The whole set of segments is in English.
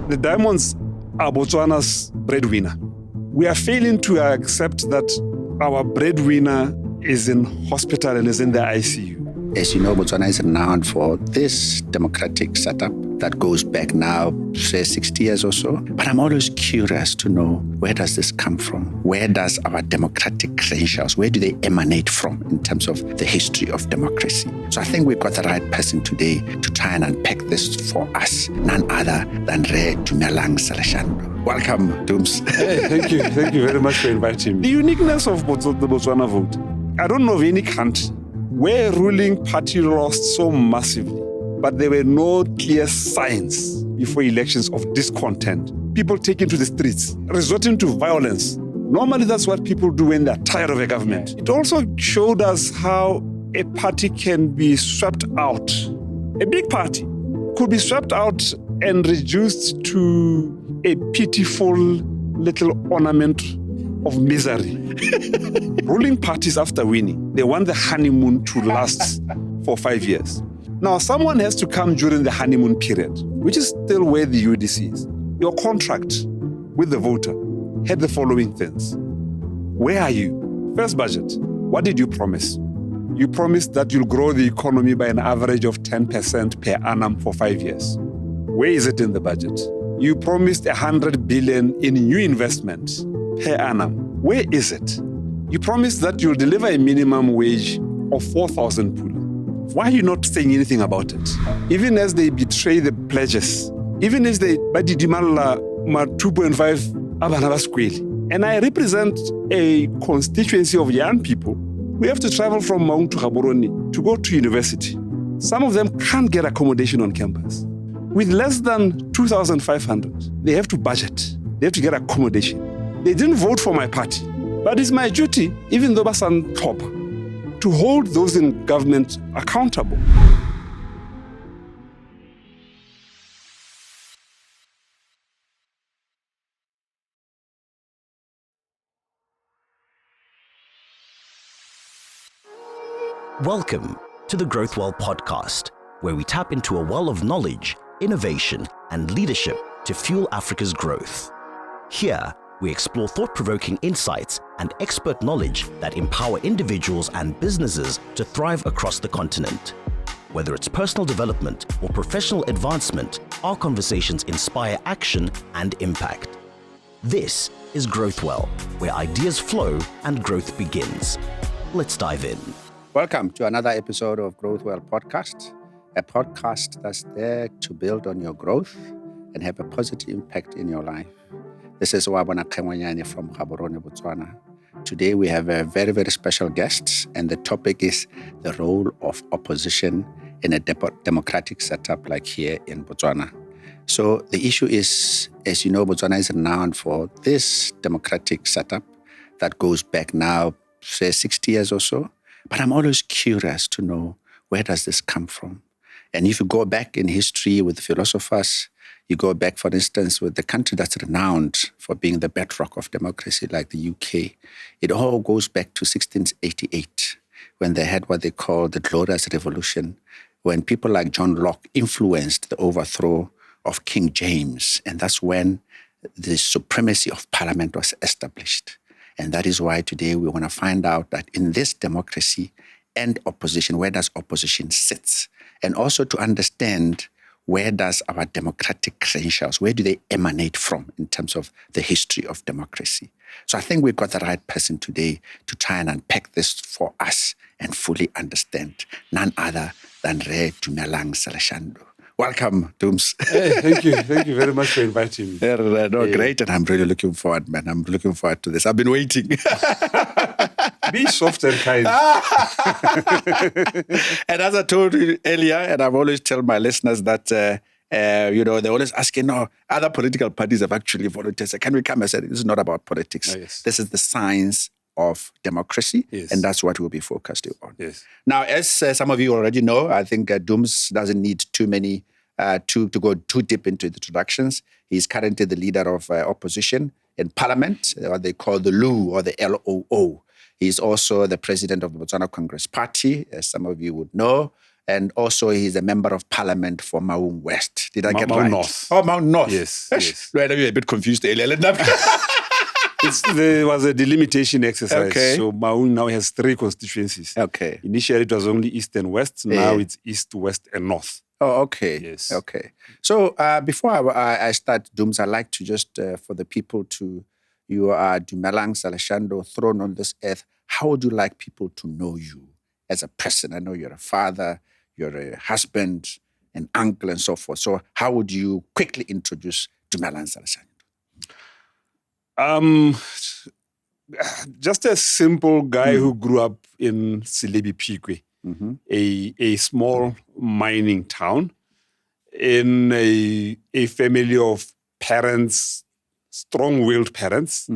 The diamonds are Botswana's breadwinner. We are failing to accept that our breadwinner is in hospital and is in the ICU. As you know, Botswana is renowned for this democratic setup that goes back now, say, 60 years or so. But I'm always curious to know, where does this come from? Where does our democratic credentials, where do they emanate from in terms of the history of democracy? So I think we've got the right person today to try and unpack this for us, none other than Dumelang Saleshando. Welcome, Dooms. Hey, thank you. Thank you very much for inviting me. The uniqueness of the Botswana vote. I don't know of any country where a ruling party lost so massively, but there were no clear signs before elections of discontent. People taking to the streets, resorting to violence. Normally, that's what people do when they're tired of a government. It also showed us how a party can be swept out. A big party could be swept out and reduced to a pitiful little ornament of misery. Ruling parties, after winning, they want the honeymoon to last for 5 years. Now, someone has to come during the honeymoon period, which is still where the UDC is. Your contract with the voter had the following things. Where are you? First budget, what did you promise? You promised that you'll grow the economy by an average of 10% per annum for 5 years. Where is it in the budget? You promised 100 billion in new investment per annum. Where is it? You promised that you'll deliver a minimum wage of 4,000 pula. Why are you not saying anything about it? Even as they betray the pledges, even as they badidimala ma 2.5 abana baskweli. And I represent a constituency of young people who have to travel from Maung to Gaborone to go to university. Some of them can't get accommodation on campus. With less than 2,500, they have to budget. They have to get accommodation. They didn't vote for my party. But it's my duty, even though Basan top, to hold those in government accountable. Welcome to the Growth Well podcast, where we tap into a well of knowledge, innovation, and leadership to fuel Africa's growth. Here, we explore thought-provoking insights and expert knowledge that empower individuals and businesses to thrive across the continent. Whether it's personal development or professional advancement, our conversations inspire action and impact. This is Growth Well, where ideas flow and growth begins. Let's dive in. Welcome to another episode of Growth Well podcast, a podcast that's there to build on your growth and have a positive impact in your life. This is Wabona Kemwanyane from Gaborone, Botswana. Today we have a very, very special guest, and the topic is the role of opposition in a democratic setup like here in Botswana. So the issue is, as you know, Botswana is renowned for this democratic setup that goes back now, say, 60 years or so. But I'm always curious to know, where does this come from? And if you go back in history with philosophers, you go back, for instance, with the country that's renowned for being the bedrock of democracy, like the UK. It all goes back to 1688, when they had what they call the Glorious Revolution, when people like John Locke influenced the overthrow of King James. And that's when the supremacy of Parliament was established. And that is why today we want to find out that in this democracy and opposition, where does opposition sit? And also to understand, where does our democratic credentials, where do they emanate from in terms of the history of democracy? So I think we've got the right person today to try and unpack this for us and fully understand, none other than Dumelang Saleshando. Welcome, Dooms. Hey, thank you. Thank you very much for inviting me. Great, and I'm really looking forward, man. I'm looking forward to this. I've been waiting. Be soft and kind. And as I told you earlier, and I've always tell my listeners that, they're always asking, other political parties have actually volunteered. So can we come? I said, this is not about politics. Oh, yes. This is the science of democracy, yes. And that's what we'll be focusing on. Yes. Now, as some of you already know, I think Dooms doesn't need too many to go too deep into the introductions. He's currently the leader of opposition in Parliament, what they call the LOO or the LOO. He's also the president of the Botswana Congress Party, as some of you would know. And also he's a member of parliament for Maun West. Did I get Maun right? North. Oh, Maun North. Yes, Yes. yes. Right, I'm a bit confused earlier. There was a delimitation exercise. Okay. So Maun now has 3 constituencies. Okay. Initially, it was only East and West. Now it's East, West, and North. Oh, okay. Yes. Okay. So before I start, Dooms, I'd like to just, for the people to, you are Dumelang Saleshando, thrown on this earth. How would you like people to know you as a person? I know you're a father, you're a husband, an uncle, and so forth. So how would you quickly introduce Dumelang Saleshando? Just a simple guy who grew up in Selebi Pikwe, a small mining town, in a family of parents, strong-willed parents,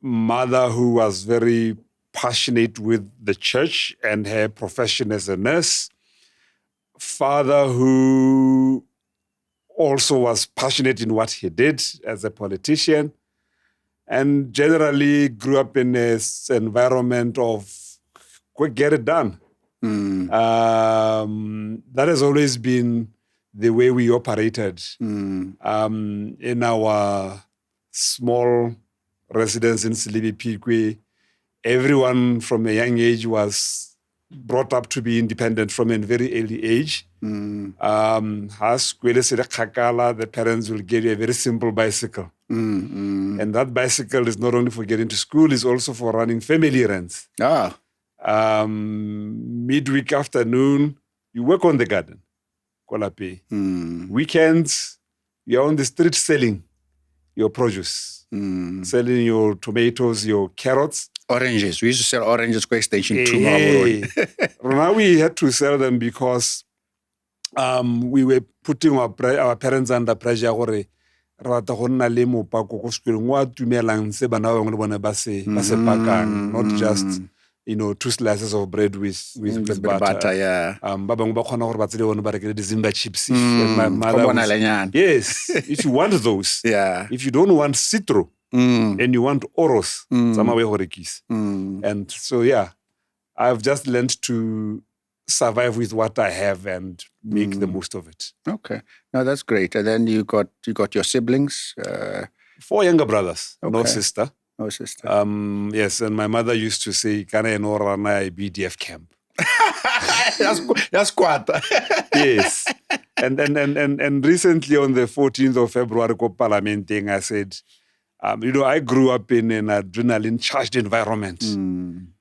mother who was very passionate with the church and her profession as a nurse, father who also was passionate in what he did as a politician, and generally grew up in this environment of get it done. That has always been the way we operated in our small residence in Selebi Pikwe. Everyone from a young age was brought up to be independent from a very early age. The parents will give you a very simple bicycle. And that bicycle is not only for getting to school, it's also for running family errands. Midweek afternoon, you work on the garden. Weekends, you're on the street selling your produce, selling your tomatoes, your carrots. Oranges. We used to sell oranges quite station 2. Now we had to sell them because we were putting our parents under pressure. Not just 2 slices of bread with butter. Chips. And my mother yes, if you want those, if you don't want citro and you want oros, and so I've just learned to survive with what I have and make the most of it. Okay, now that's great. And then you got your siblings. 4 younger brothers, no sister. No sister. Yes, and my mother used to say, "Kana enora na BDF camp." That's quite. Yes, and recently on the 14th of February, Parliamenting, I said, I grew up in an adrenaline-charged environment.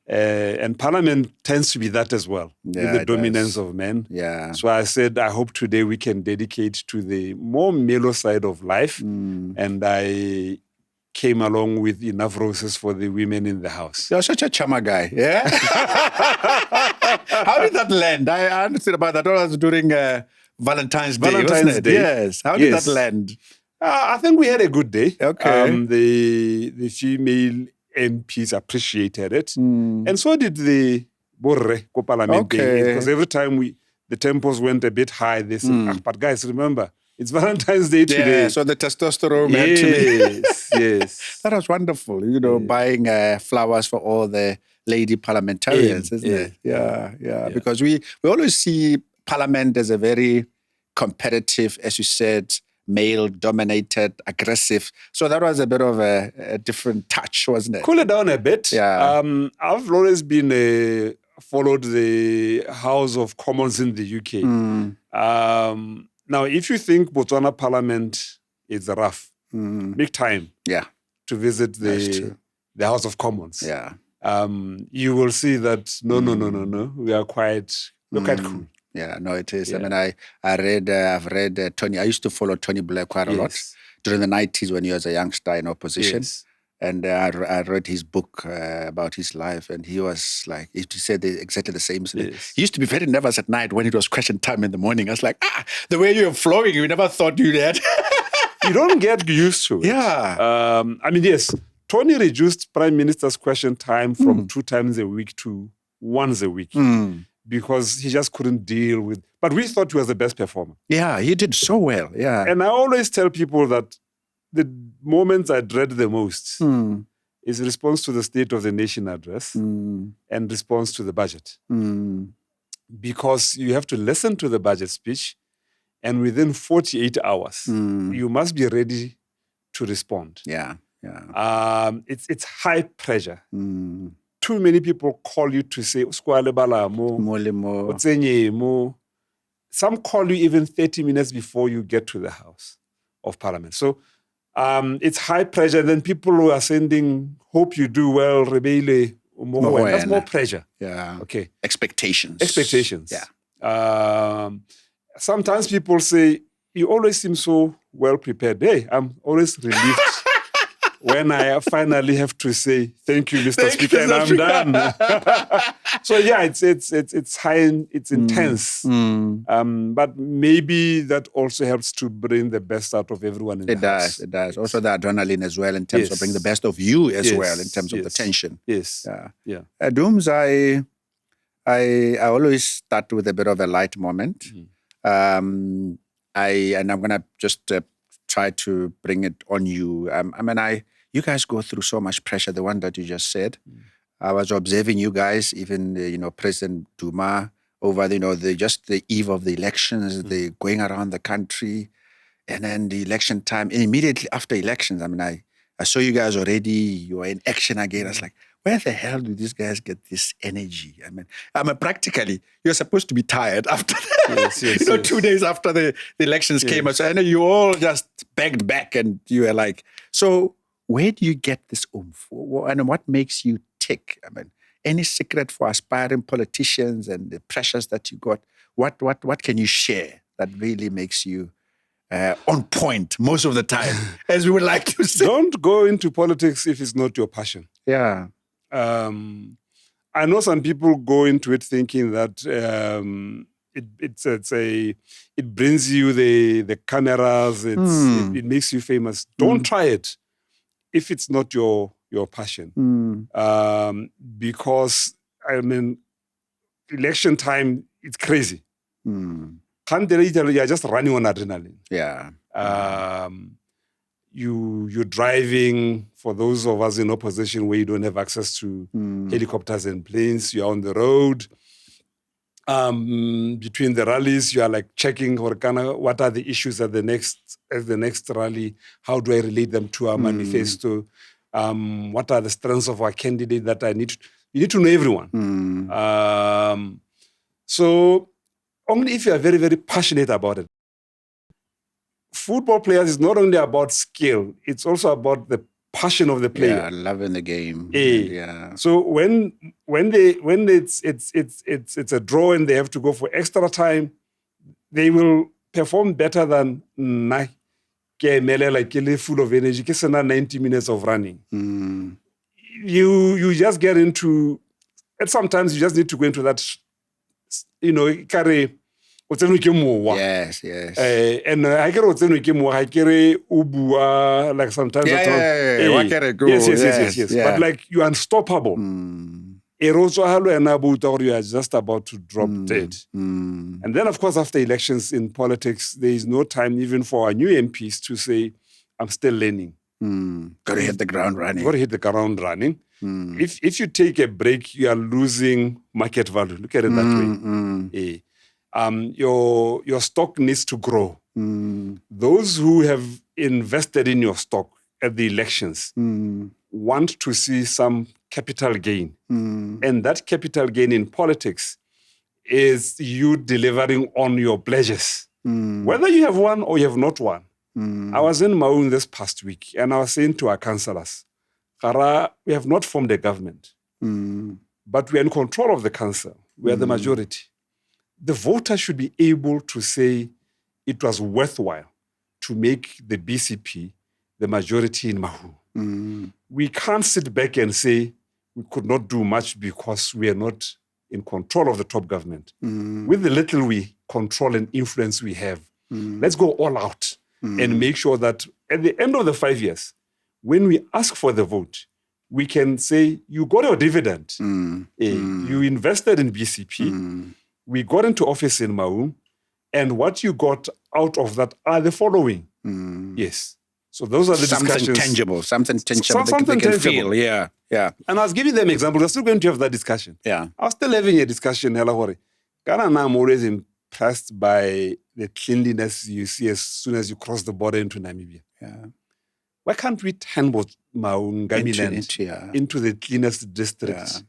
And Parliament tends to be that as well, with the dominance of men. So I said, I hope today we can dedicate to the more mellow side of life. And I came along with enough roses for the women in the house. You're such a charmer guy, yeah? How did that land? I understood about that. That was during Valentine's Day, wasn't it? Yes. How did that land? I think we had a good day. Okay. The female MPs appreciated it. And so did the Borre Parliament. Because every time the tempos went a bit high, they said, but guys, remember, it's Valentine's Day today. Yeah, so the testosterone had to be. Yes. That was wonderful, buying flowers for all the lady parliamentarians, isn't it? Yeah. Because we always see Parliament as a very competitive, as you said, male-dominated, aggressive. So that was a bit of a different touch, wasn't it? Cool it down a bit. Yeah. I've always been followed the House of Commons in the UK. Now, if you think Botswana Parliament is rough, make time to visit the House of Commons. Yeah. You will see that, no. We're quite cool. Yeah, no, it is. I mean, I've read Tony. I used to follow Tony Blair quite a lot during the 90s when he was a youngster in opposition. Yes. And I read his book about his life, and he was like, he said exactly the same thing. Yes. He used to be very nervous at night when it was question time in the morning. I was like, the way you're flowing, we never thought you'd had. You don't get used to it. Yeah. Yes, Tony reduced Prime Minister's question time from 2 times a week to once a week because he just couldn't deal with. But we thought he was the best performer. Yeah, he did so well. Yeah. And I always tell people that the moments I dread the most is response to the State of the Nation address and response to the budget. because you have to listen to the budget speech, and within 48 hours, you must be ready to respond. Yeah. It's high pressure. Too many people call you to say, some call you even 30 minutes before you get to the House of Parliament. So it's high pressure. Then people who are sending, hope you do well, rebele, that's more pressure. Yeah. Okay. Expectations. Yeah. Sometimes people say, you always seem so well prepared. Hey, I'm always relieved when I finally have to say, thank you, Mr. Speaker, and I'm done. So yeah, it's high, it's intense. But maybe that also helps to bring the best out of everyone in the house. It does. Also the adrenaline as well in terms of bringing the best of you as well in terms of the tension. Yes. Yeah. Dooms, I always start with a bit of a light moment. And I'm going to just try to bring it on you. You guys go through so much pressure, the one that you just said. I was observing you guys, even, President Duma, over, the eve of the elections, the going around the country, and then the election time, and immediately after elections, I saw you guys already, you were in action again. I was like, where the hell do these guys get this energy? Practically, you're supposed to be tired after that. 2 days after the elections came out. So I know you all just begged back and you were like, so where do you get this oomph? And what makes you tick? Any secret for aspiring politicians and the pressures that you got? What can you share that really makes you on point most of the time, as we would like to say? Don't go into politics if it's not your passion. Yeah. I know some people go into it thinking that it brings you the cameras, it makes you famous. Don't try it if it's not your passion. Because election time, it's crazy. You're just running on adrenaline. Yeah. You're driving, for those of us in opposition where you don't have access to helicopters and planes, you're on the road. Between the rallies, you are like checking what are the issues at the next rally, how do I relate them to our manifesto, what are the strengths of our candidate that you need to know everyone. So only if you are very, very passionate about it. Football players is not only about skill, it's also about the passion of the player. Yeah, loving the game. Yeah. So when it's a draw and they have to go for extra time, they will perform better than like full of energy. 90 minutes of running. You just get into, and sometimes you just need to go into that, carry. Yes. And I get ubua, like sometimes. Yes. But like you're unstoppable. You are just about to drop dead. And then, of course, after elections in politics, there is no time even for our new MPs to say, I'm still learning. Got to hit the ground running. If you take a break, you are losing market value. Look at it that way. Your stock needs to grow. Those who have invested in your stock at the elections want to see some capital gain. And that capital gain in politics is you delivering on your pledges. Whether you have won or you have not won. I was in Maun this past week and I was saying to our councillors, we have not formed a government, but we are in control of the council. We are the majority. The voter should be able to say it was worthwhile to make the BCP the majority in Mahu. We can't sit back and say we could not do much because we are not in control of the top government. With the little we control and influence we have, let's go all out and make sure that at the end of the 5 years, when we ask for the vote, we can say, you got your dividend. You invested in BCP. We got into office in Maun, and what you got out of that are the following. Yes. So those are the discussions. Something tangible. They can feel. Yeah. And I was giving them examples. We're still going to have that discussion. Yeah. I was still having a discussion, Ghana, I'm always impressed by the cleanliness you see as soon as you cross the border into Namibia. Yeah. Why can't we turn Maungamiland into the cleanest district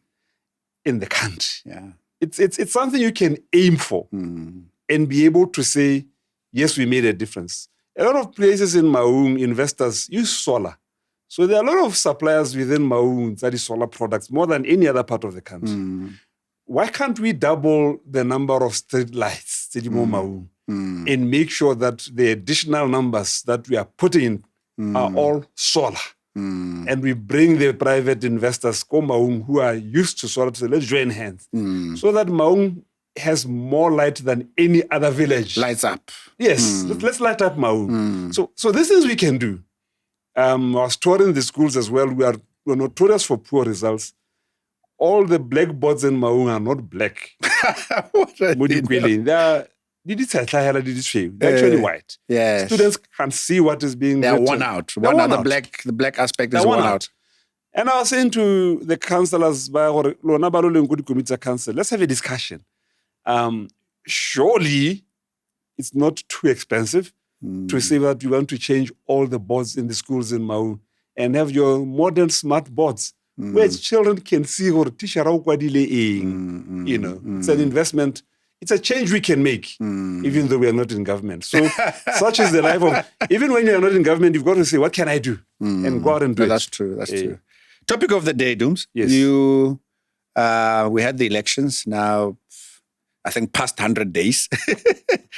in the country? Yeah. It's something you can aim for and be able to say, yes, we made a difference. A lot of places in Maung, investors use solar. So there are a lot of suppliers within Maung that is solar products more than any other part of the country. Why can't we double the number of street lights Maung and make sure that the additional numbers that we are putting in are all solar? And we bring the private investors, Maung, who are used to solar, to say, let's join hands. So that Maung has more light than any other village. Lights up. Yes, let's light up Maung. So these things we can do. I was touring the schools as well. We're notorious for poor results. All the blackboards in Maung are not black. They're actually white. Yes. Students can see what is being They're written. worn out. The black aspect is They're worn out. And I was saying to the councillors, let's have a discussion. Surely it's not too expensive to say that you want to change all the boards in the schools in Maung and have your modern smart boards where children can see or teacher it's an investment. It's a change we can make, even though we are not in government. So such is the life of, even when you are not in government, you've got to say, what can I do? And go out and do it. That's true. That's true. Topic of the day, Dooms. Yes. We had the elections now, I think past 100 days,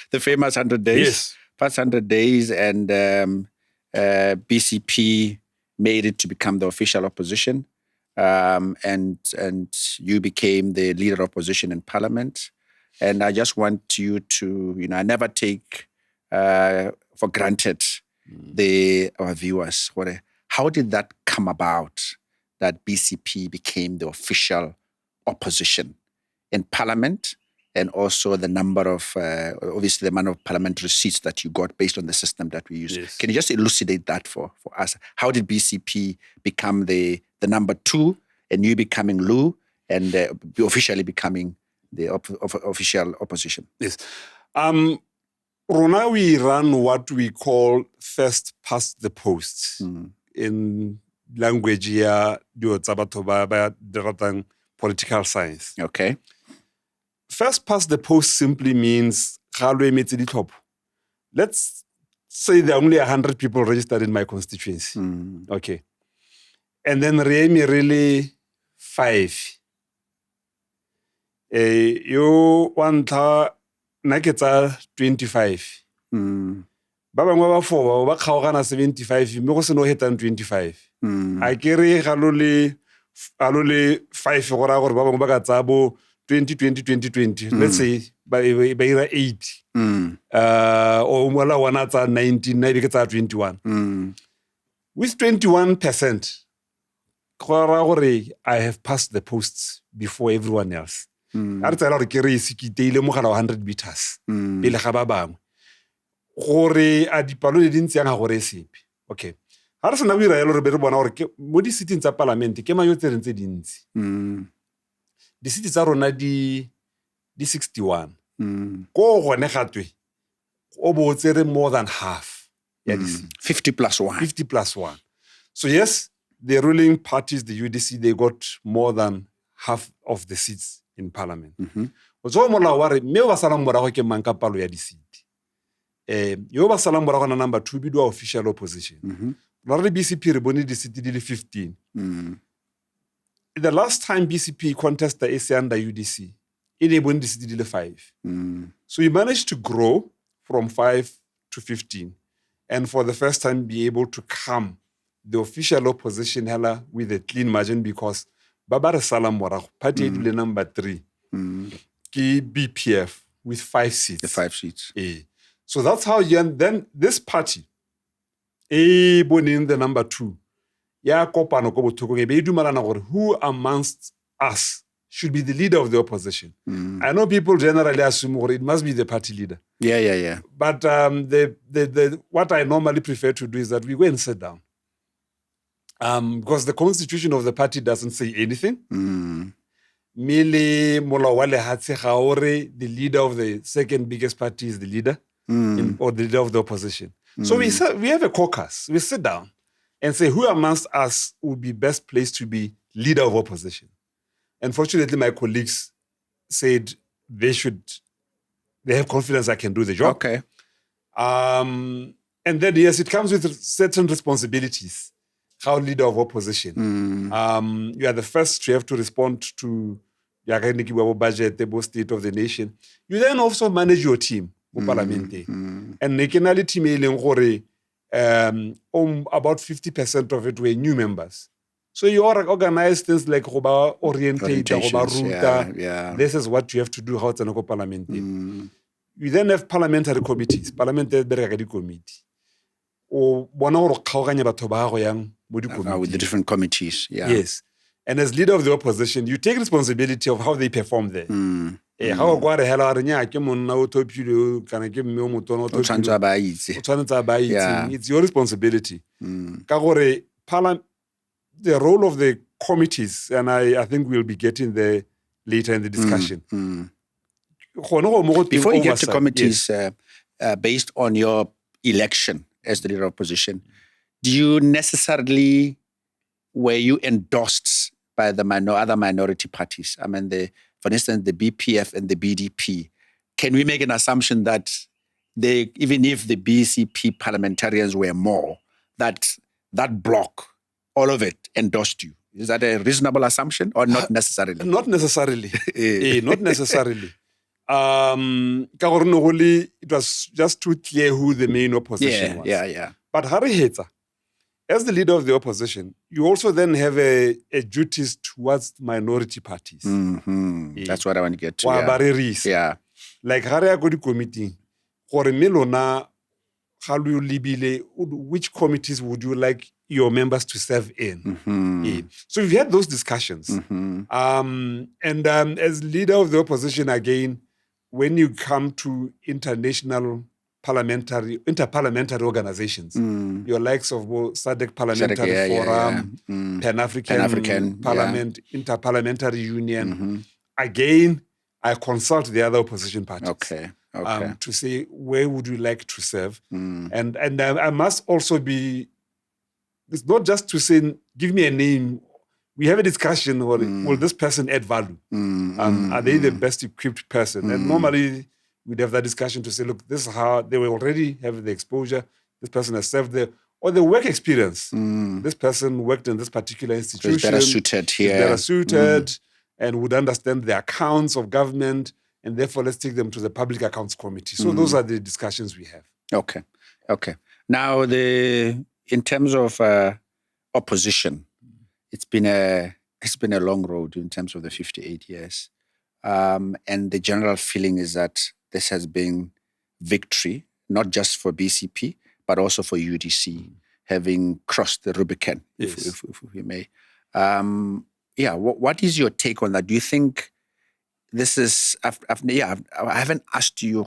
the famous 100 days. Yes. Past 100 days, and BCP made it to become the official opposition. And you became the leader of opposition in parliament. And I just want you to, I never take for granted our viewers. How did that come about, that BCP became the official opposition in parliament, and also the number of, obviously the amount of parliamentary seats that you got based on the system that we use? Yes. Can you just elucidate that for us? How did BCP become the number two, and you becoming Lou, and officially becoming the official opposition? Yes. Rona, we run what we call first past the post. In language here, political science. Okay. First past the post simply means, let's say there are only 100 people registered in my constituency. Okay. And then really 5. You want naketa 25. Ba bangwe ba 4 ba kgaogana 75 mme go se no heta 25. A kere galole 5 go ra gore ba bangwe ba ka tsa bo 2020. Let's say ba ira 80. O mola wana tsa 19 na be ke tsa 21. With 21%, go ra gore I have passed the posts before everyone else. A re tsela gore ke re sekiteile mogala wa 100 meters pele ga ba bangwe gore a dipalo le dintsi yang gore sepe. Okay, ha re sena bira yalo re be re bona gore mo di sitting tsa parliament ke mayo tse rentse dintsi. Di sitting tsa rona di 61. Ko gone gatwe o bo tsere more than half ya di 50 plus 1. 50 plus 1. So yes, the ruling parties, the UDC, they got more than half of the seats in parliament. So mola wa re me ba sala morago ke mang ka palo ya di seat. Yo ba sala morago na number 2 bidwa official opposition. Ra re BCP re bone di seat di le 15. The last time BCP contested is under UDC, it bone di seat di le 5. So you managed to grow from 5 to 15, and for the first time be able to come the official opposition hela with a clean margin, because Babara Salam Morago, party the number 3, ki BPF with 5 seats. The 5 seats. So that's how then this party, bonin the number 2, ya kopano ko botoko ke be dumalana gore who amongst us should be the leader of the opposition. I know people generally assume it must be the party leader. Yeah. But the what I normally prefer to do is that we go and sit down. Because the constitution of the party doesn't say anything. Mele molao wa lehatshe ga o re the leader of the second biggest party is the leader or the leader of the opposition. So we have a caucus. We sit down and say who amongst us would be best placed to be leader of opposition. And fortunately, my colleagues said they have confidence I can do the job. Okay. And then, yes, it comes with certain responsibilities. How leader of opposition. You are the first to have to respond to the budget, the state of the nation. You then also manage your team, parliament. And nationally team about 50% of it were new members. So you organize things like orientate, ruta. This is what you have to do. How it's an parliament. You then have parliamentary committees. Parliamentary committee. Or one or with the different committees. Yeah. Yes. And as leader of the opposition, you take responsibility of how they perform there. How it's your responsibility. The role of the committees, and I think we'll be getting there later in the discussion. Before you get to committees, based on your election as the leader of opposition, were you endorsed by the other minority parties? I mean, for instance, the BPF and the BDP. Can we make an assumption that even if the BCP parliamentarians were more, that bloc, all of it, endorsed you? Is that a reasonable assumption or not necessarily? Not necessarily. Not necessarily. It was just too clear who the main opposition was. Yeah. But Harry Heta, as the leader of the opposition, you also then have a duties towards minority parties. That's what I want to get to. Yeah. Like Harry Agodi committee, which committees would you like your members to serve in? So we've had those discussions. And as leader of the opposition, again, when you come to interparliamentary organizations, your likes of SADC Parliamentary Forum, Pan-African Parliament, Interparliamentary Union, again, I consult the other opposition parties to say, where would you like to serve? And I must also be, it's not just to say, give me a name. We have a discussion, will this person add value? Are they the best equipped person? And normally we'd have that discussion to say, look, this is how they will already have the exposure. This person has served there. Or the work experience. This person worked in this particular institution. So better suited here. Better suited and would understand the accounts of government. And therefore, let's take them to the Public Accounts Committee. So those are the discussions we have. Okay. Now, in terms of opposition, it's been a long road in terms of the 58 years. And the general feeling is that this has been victory, not just for BCP, but also for UDC, having crossed the Rubicon, if we may. What is your take on that? Do you think this is, I haven't asked you,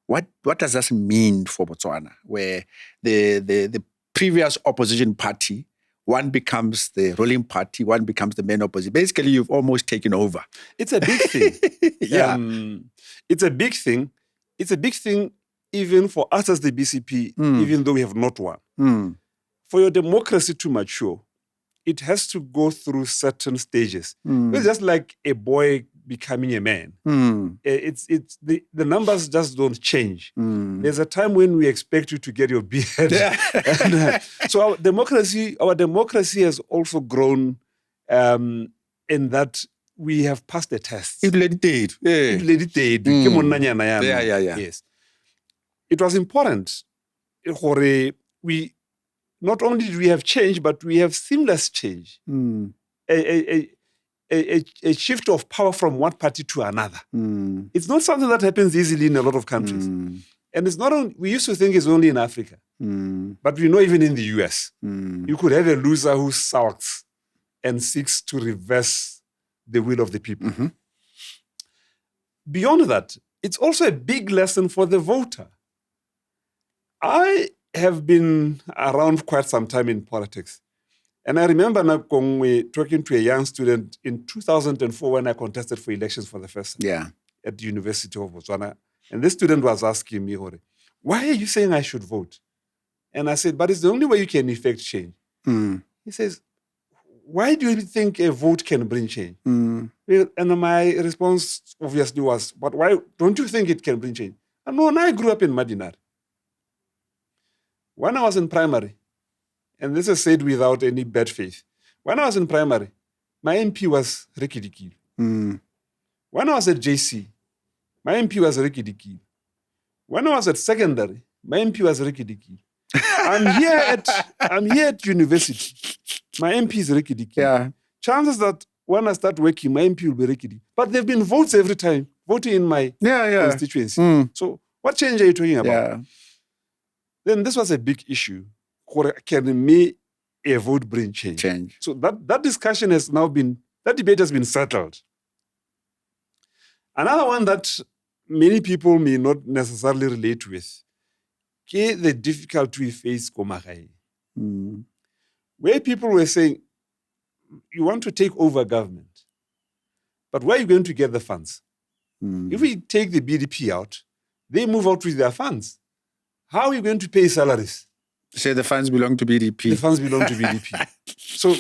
what does this mean for Botswana, where the previous opposition party, one becomes the ruling party, one becomes the main opposition. Basically, you've almost taken over. It's a big thing. It's a big thing. It's a big thing even for us as the BCP, even though we have not won. For your democracy to mature, it has to go through certain stages. It's just like a boy becoming a man. It's the numbers just don't change. There's a time when we expect you to get your beard. So our democracy has also grown in that we have passed the test. Yes. It was important. We not only do we have change, but we have seamless change. A shift of power from one party to another. It's not something that happens easily in a lot of countries. And it's not only, we used to think it's only in Africa. But we know even in the US, you could have a loser who sulks and seeks to reverse the will of the people. Beyond that, it's also a big lesson for the voter. I have been around quite some time in politics. And I remember Nakongwe talking to a young student in 2004 when I contested for elections for the first time at the University of Botswana. And this student was asking me, why are you saying I should vote? And I said, but it's the only way you can effect change. He says, why do you think a vote can bring change? And my response obviously was, but why don't you think it can bring change? And no, I grew up in Madinar. When I was in primary, and this is said without any bad faith, when I was in primary, my MP was Ricky Dikil. When I was at JC, my MP was Ricky Dikil. When I was at secondary, my MP was Ricky Dikil. I'm here at university. My MP is Ricky Dikil. Yeah. Chances that when I start working, my MP will be Ricky Dikil. But there have been votes every time, voting in my constituency. So what change are you talking about? Yeah. Then this was a big issue. Can me a vote bring change? So that discussion has now been, that debate has been settled. Another one that many people may not necessarily relate with, the difficulty we face Komagae. Where people were saying, you want to take over government, but where are you going to get the funds? If we take the BDP out, they move out with their funds. How are you going to pay salaries? Say the funds belong to BDP. The funds belong to BDP. So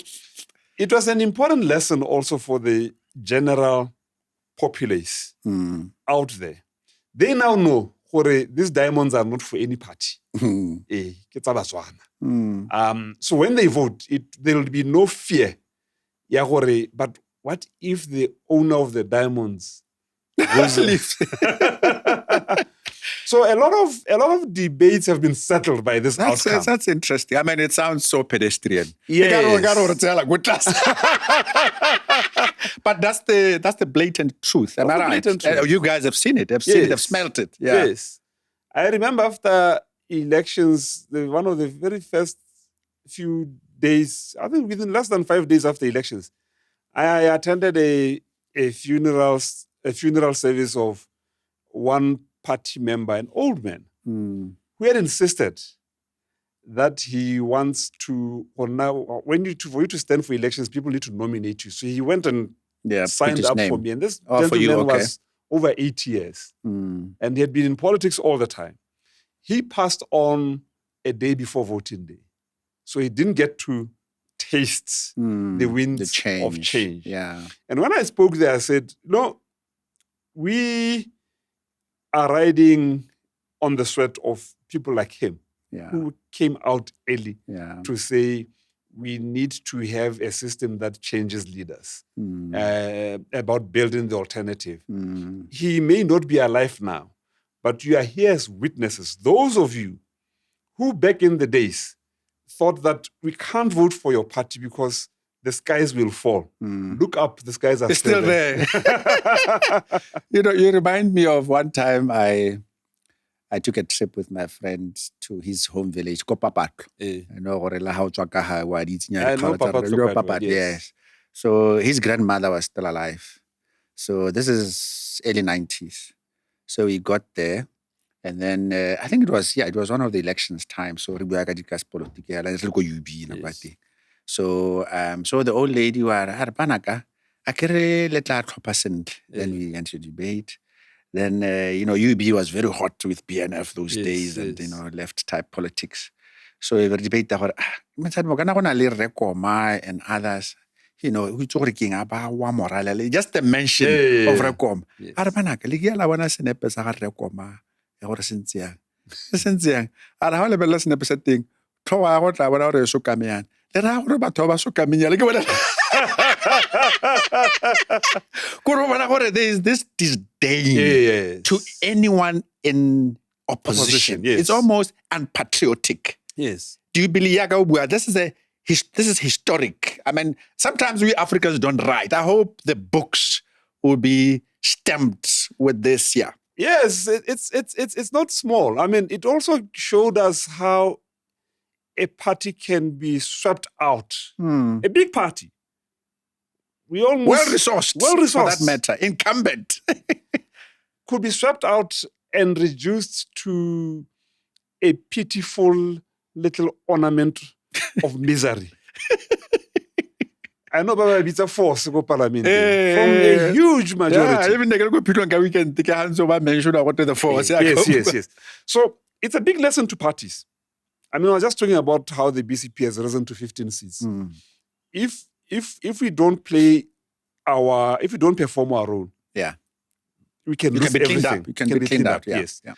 it was an important lesson also for the general populace out there. They now know these diamonds are not for any party. So when they vote, there will be no fear. But what if the owner of the diamonds goes leaves? So a lot of debates have been settled by this outcome. That's interesting. I mean, it sounds so pedestrian. Yes. But that's the blatant truth. Am I right? Truth. You guys have seen it. Have smelt it. Yeah. Yes. I remember after elections, one of the very first few days, I think within less than 5 days after elections, I attended a funeral service of one party member, an old man, who had insisted that he wants to, for you to stand for elections, people need to nominate you. So he went and signed up for me. And this gentleman was over 8 years. And he had been in politics all the time. He passed on a day before voting day. So he didn't get to taste the winds of change. Yeah. And when I spoke there, I said, no, we are riding on the sweat of people like him who came out early to say we need to have a system that changes leaders, about building the alternative. He may not be alive now, but you are here as witnesses. Those of you who back in the days thought that we can't vote for your party because the skies will fall. Look up, the skies are still there. You remind me of one time I took a trip with my friend to his home village, Kopapatlo. Yes. So his grandmother was still alive. So this is early 90s. So we got there. And then I think it was one of the elections time. So So the old lady was then we went to debate. Then UB was very hot with PNF those days and left type politics. So we were debating and others. Just the mention of Rekom. There is this disdain to anyone in opposition. Yes. It's almost unpatriotic. Yes. Do you believe this is historic? I mean, sometimes we Africans don't write. I hope the books will be stamped with this. Yeah. Yes, it's not small. I mean, it also showed us how a party can be swept out. A big party. Well-resourced, for that matter, incumbent. could be swept out and reduced to a pitiful little ornament of misery. I know Baba it's a force go parliament from a huge majority. Yeah, even the go weekend take hands over mention what the force. Yes. So it's a big lesson to parties. I mean, I was just talking about how the BCP has risen to 15 seats. If we don't perform our role, we can lose everything. You can be cleaned up. Yes. Yeah.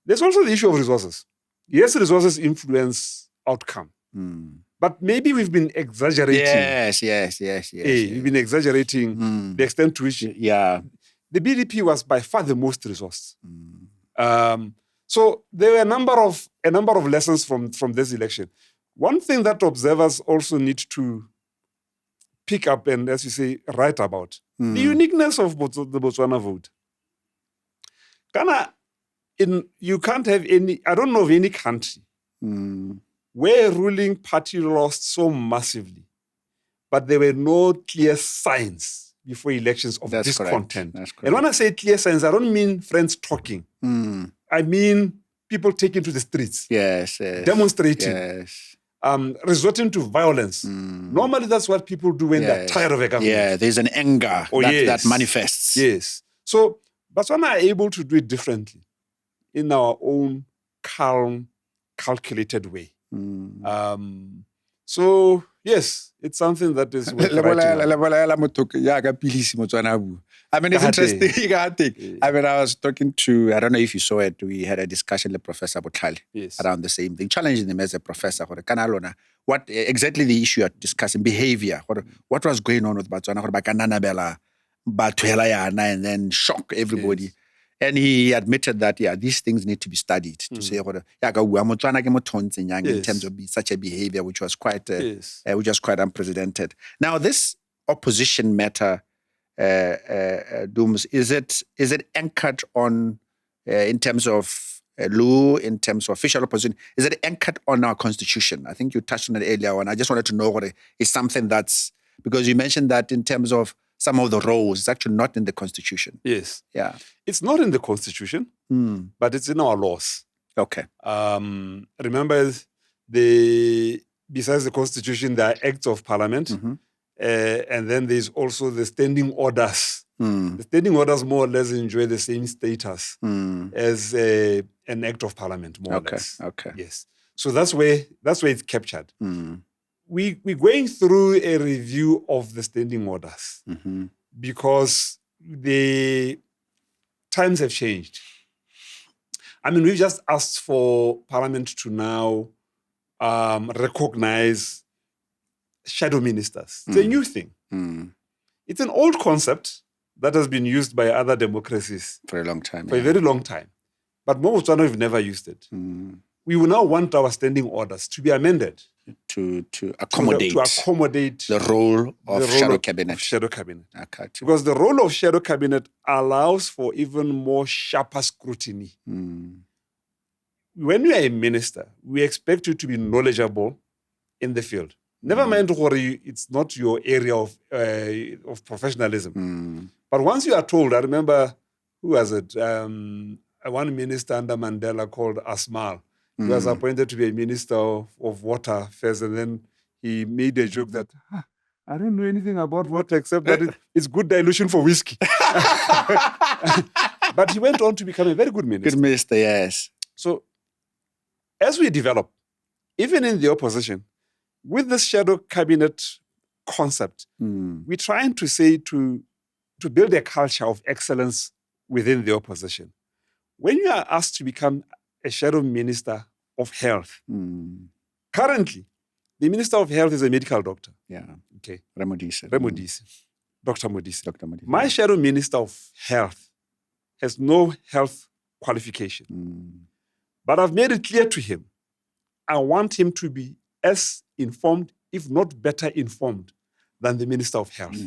There's also the issue of resources. Yes, resources influence outcome. But maybe we've been exaggerating. Yes. We've been exaggerating the extent to which the BDP was by far the most resourced. So there were a number of lessons from this election. One thing that observers also need to pick up and, as you say, write about, the uniqueness of the Botswana vote. Ghana, you can't have any, I don't know of any country where a ruling party lost so massively, but there were no clear signs before elections of discontent. And when I say clear signs, I don't mean friends talking. I mean people taking to the streets. Demonstrating. Resorting to violence. Normally that's what people do when they're tired of a government. Yeah, there's an anger that manifests. Yes. So Botswana are able to do it differently in our own calm, calculated way. So yes, it's something that is worth I mean, it's interesting. I mean, I was talking to, I don't know if you saw it, we had a discussion with Professor Botlhale around the same thing, challenging him as a professor. What exactly the issue you're discussing, behavior, what was going on with Botswana, and then shock everybody. And he admitted that, these things need to be studied to say, in terms of such a behavior, which was quite unprecedented. Now, this opposition matter, Dooms, is it anchored on, in terms of law, in terms of official opposition, is it anchored on our constitution? I think you touched on it earlier on. I just wanted to know what is something that's, because you mentioned that in terms of some of the roles, it's actually not in the constitution. Yes. Yeah. It's not in the constitution, but it's in our laws. Okay. Remember, besides the constitution, there are acts of parliament. And then there's also the standing orders. The standing orders more or less enjoy the same status as an act of parliament, more or less. Okay. Yes. So that's where it's captured. We're going through a review of the standing orders because the times have changed. I mean, we've just asked for Parliament to now recognize shadow ministers. It's a new thing. It's an old concept that has been used by other democracies for a long time. For a very long time. But Botswana have never used it. We will now want our standing orders to be amended to accommodate the role of shadow cabinet. Okay. Because the role of shadow cabinet allows for even more sharper scrutiny. When you are a minister, we expect you to be knowledgeable in the field. Never mind it's not your area of professionalism. But once you are told, I remember, who was it? One minister under Mandela called Asmal. He was appointed to be a minister of water first, and then he made a joke that, I don't know anything about water except that it's good dilution for whiskey. But he went on to become a very good minister. Good minister, yes. So as we develop, even in the opposition, with this shadow cabinet concept, we're trying to say to build a culture of excellence within the opposition. When you are asked to become a shadow minister of health, currently, the minister of health is a medical doctor. Yeah. Okay. Remodisi. Dr. Modise. My shadow minister of health has no health qualification. But I've made it clear to him, I want him to be as informed, if not better informed, than the Minister of Health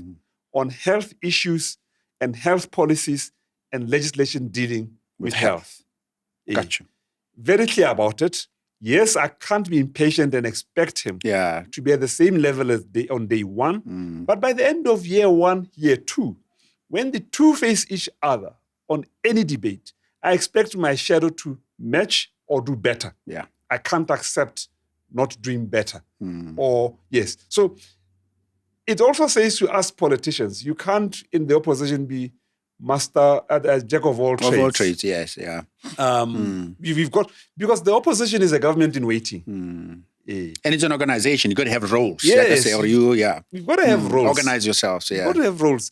on health issues and health policies and legislation dealing with health. Gotcha. Very clear about it. Yes, I can't be impatient and expect him to be at the same level as on day one. But by the end of year one, year two, when the two face each other on any debate, I expect my shadow to match or do better. Yeah. I can't accept not doing better. So it also says to us politicians, you can't in the opposition be jack of all trades. Of all trades, yes, yeah. We've got, because the opposition is a government in waiting. And it's an organization. You've got to have roles. Yes. Like I say, or You've got to have roles. Organize yourselves, yeah. You've got to have roles.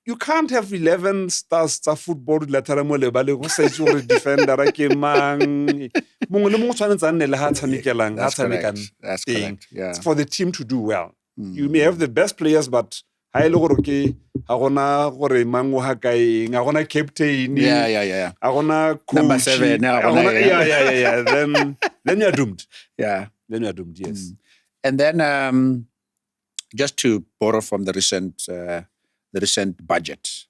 You can't have 11 stars tsa football defender go sa itse gore defender ke mang. Mongwe le mongwe tshwanetse a nne le ha tshamekelang, ha tshamekang. That's correct. Yeah. It's for the team to do well. You may have the best players, but ha ile gore ke ha gona gore mang o ha kae, ha gona captain. Yeah. Ha gona coach. Number 7. Yeah. Then you're doomed. Yeah. Then you're doomed, yes. And then just to borrow from the recent budget,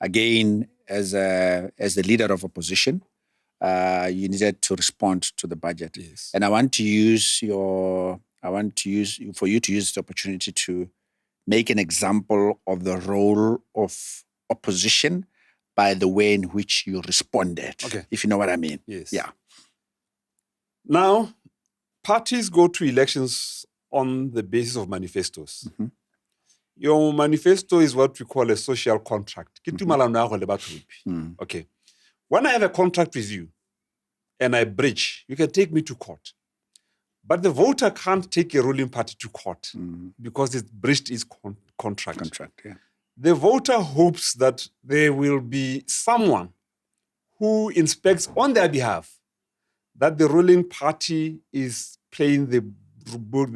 again, as the leader of opposition, you needed to respond to the budget. Yes. And I want for you to use the opportunity to make an example of the role of opposition by the way in which you responded. Okay. If you know what I mean. Yes. Yeah. Now, parties go to elections on the basis of manifestos. Your manifesto is what we call a social contract. Okay. When I have a contract with you and I breach, you can take me to court. But the voter can't take a ruling party to court because it breached its contract. Yeah. The voter hopes that there will be someone who inspects on their behalf that the ruling party is playing the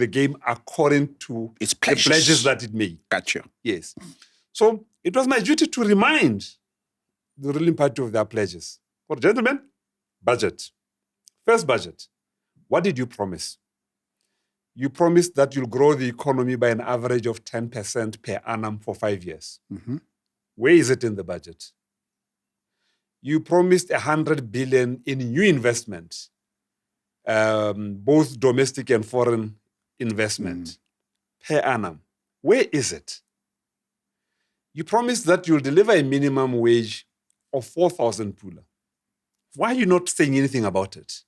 game according to its the pledges that it made. Gotcha. Yes. So it was my duty to remind the ruling party of their pledges. For gentlemen, budget. First budget. What did you promise? You promised that you'll grow the economy by an average of 10% per annum for 5 years. Where is it in the budget? You promised 100 billion in new investment, both domestic and foreign investment per annum. Where is it? You promised that you'll deliver a minimum wage of 4,000 pula. Why are you not saying anything about it?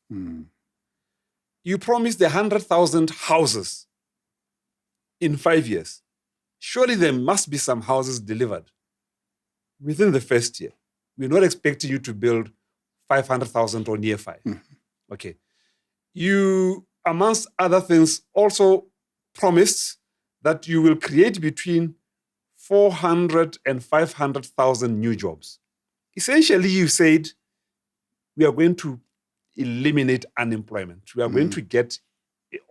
You promised 100,000 houses in 5 years. Surely there must be some houses delivered within the first year. We're not expecting you to build 500,000 or near 5. Okay. You, amongst other things, also promised that you will create between 400 and 500,000 new jobs. Essentially, you said, we are going to eliminate unemployment. We are going to get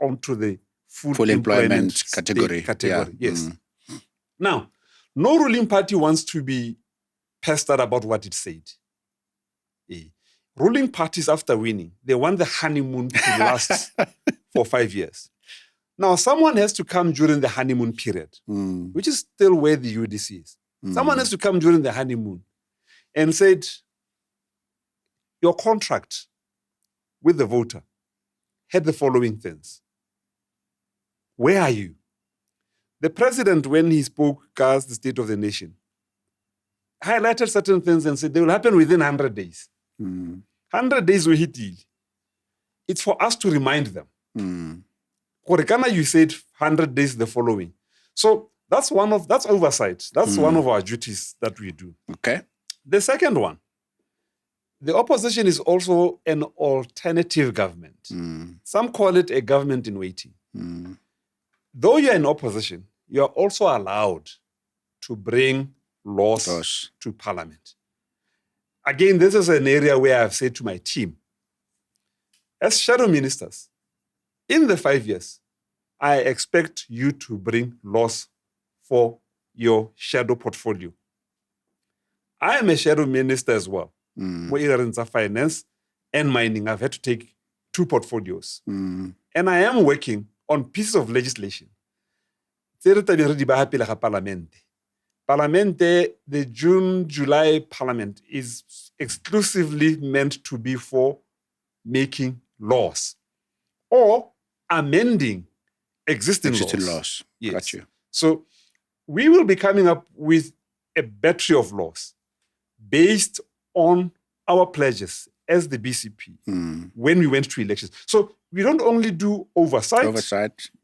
onto the full employment category. Yeah. Yes. Now, no ruling party wants to be pestered about what it said. Ruling parties, after winning, they want the honeymoon to last for 5 years. Now, someone has to come during the honeymoon period, which is still where the UDC is. Someone has to come during the honeymoon and said, your contract with the voter had the following things. Where are you? The president, when he spoke as the State of the Nation, highlighted certain things and said they will happen within 100 days. 100 days we hit it. It's for us to remind them. Korikana, you said 100 days the following. So that's oversight. That's one of our duties that we do. Okay. The second one, the opposition is also an alternative government. Some call it a government in waiting. Though you're in opposition, you're also allowed to bring laws to parliament. Again, this is an area where I've said to my team, as shadow ministers, in the 5 years, I expect you to bring laws for your shadow portfolio. I am a shadow minister as well. In finance and mining, I've had to take 2 portfolios. And I am working on pieces of legislation. The June-July parliament is exclusively meant to be for making laws or amending existing laws. Yes. Got you. So we will be coming up with a battery of laws based on our pledges as the BCP when we went to elections. So we don't only do oversight.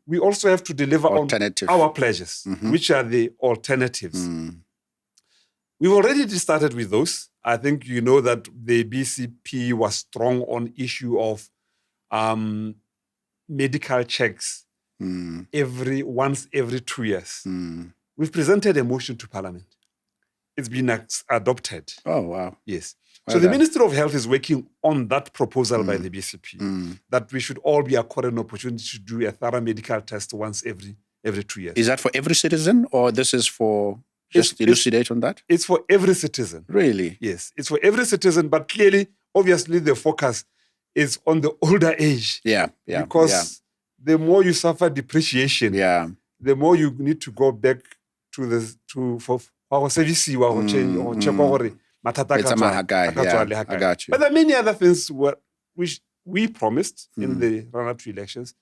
we also have to deliver on Alternative. our pledges, which are the alternatives. We've already started with those. I think you know that the BCP was strong on issue of medical checks once every 2 years. We've presented a motion to Parliament. It's been adopted. Oh, wow. Yes. Well so the done. Ministry of Health is working on that proposal by the BCP that we should all be accorded an opportunity to do a thorough medical test once every 2 years. Is that for every citizen, or this is for just elucidate on that? It's for every citizen. Really? Yes, it's for every citizen, but clearly, obviously, the focus is on the older age. Yeah. Because the more you suffer depreciation, the more you need to go back for our service or change or check over matata I got you. But there are many other things which we promised in the run-up to elections,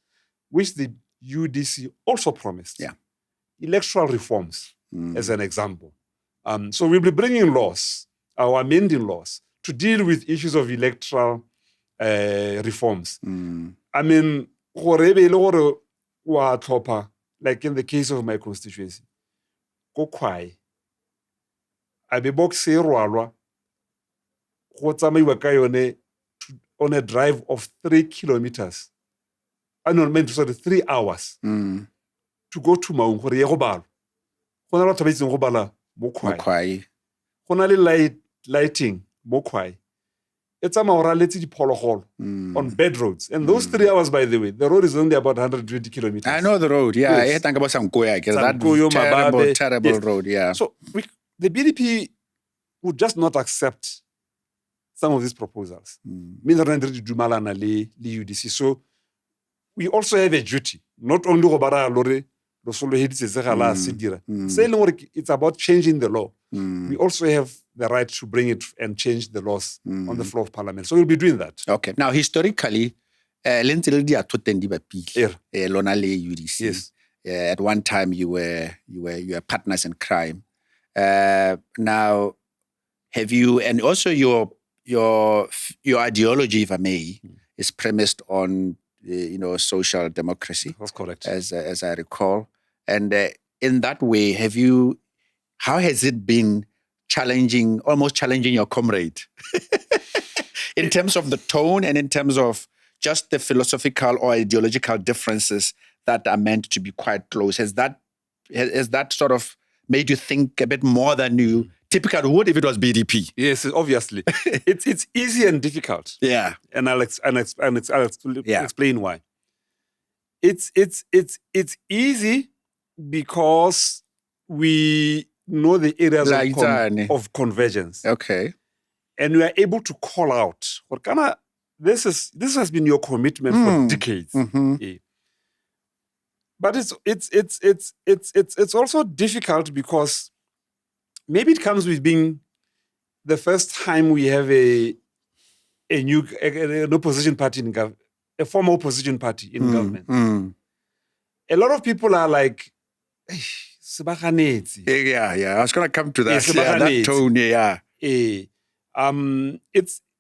which the UDC also promised. Yeah. Electoral reforms, as an example. So we'll be bringing laws, or amending laws, to deal with issues of electoral reforms. I mean, like in the case of my constituency, go kwai. I be box rwalwa on a drive of 3 kilometers. I don't mean 3 hours to go to Maung gore ye go balwa. Go na batho ba itseng go bala mo Khwai. Go na le lighting mo Khwai. It's a morality diphologolo on bad roads. And those 3 hours, by the way, the road is only about 120 kilometers. I know the road, yeah. Yes. I think about that terrible road, yeah. So the BDP would just not accept some of these proposals. UDC. So we also have a duty, not only it's about changing the law. We also have the right to bring it and change the laws on the floor of Parliament. So we'll be doing that. Okay. Now, historically, UDC. Yes. At one time, you were partners in crime. Now, have you, and also your ideology, if I may, is premised on social democracy. That's correct. As I recall, and in that way, how has it been almost challenging your comrade, in terms of the tone and in terms of just the philosophical or ideological differences that are meant to be quite close? Has that sort of made you think a bit more than you typically would if it was BDP? Yes, obviously. it's easy and difficult. Yeah. And I'll explain why. It's easy because we know the areas of convergence. Okay. And we are able to call out. This has been your commitment for decades. Yeah. But it's also difficult because maybe it comes with being the first time we have an opposition party in government, a former opposition party in government. A lot of people are like, yeah. I was going to come to that. That tone, yeah.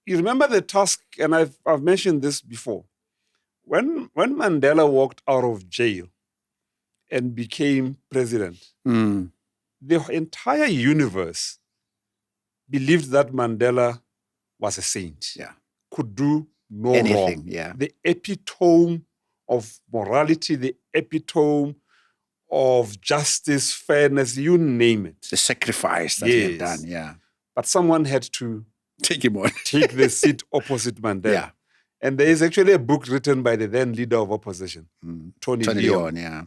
You remember the task, and I've mentioned this before. When Mandela walked out of jail and became president, the entire universe believed that Mandela was a saint. Yeah. Could do no anything, wrong. Yeah. The epitome of morality, the epitome of justice, fairness, you name it. The sacrifice that he had done, yeah. But someone had to take him on. take the seat opposite Mandela. Yeah. And there is actually a book written by the then leader of opposition, Tony Leon. Yeah.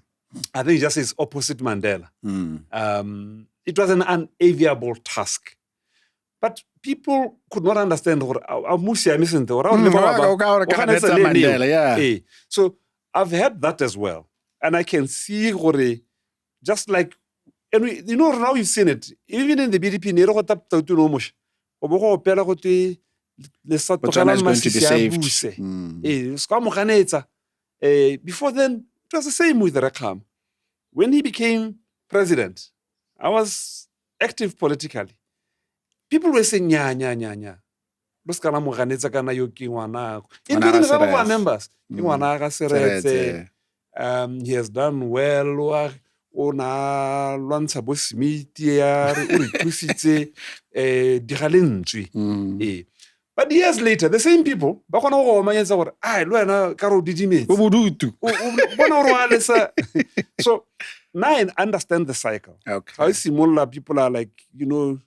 I think it just says opposite Mandela. It was an unenviable task. But people could not understand. So I've had that as well. And I can see just like, and now you've seen it. Even in the BDP, Botswana is going to be saved. Before then, it was the same with Rakham. When he became president, I was active politically. People were saying, nya. Including some of our members. He has done well. Ona lwantsha bo Smith ya re o re thusitse di galentswe. But years later, the same people, ba kgona go omanyetsa gore le wena ka ro didimetse. So now I understand the cycle. Okay. How similar people are like, no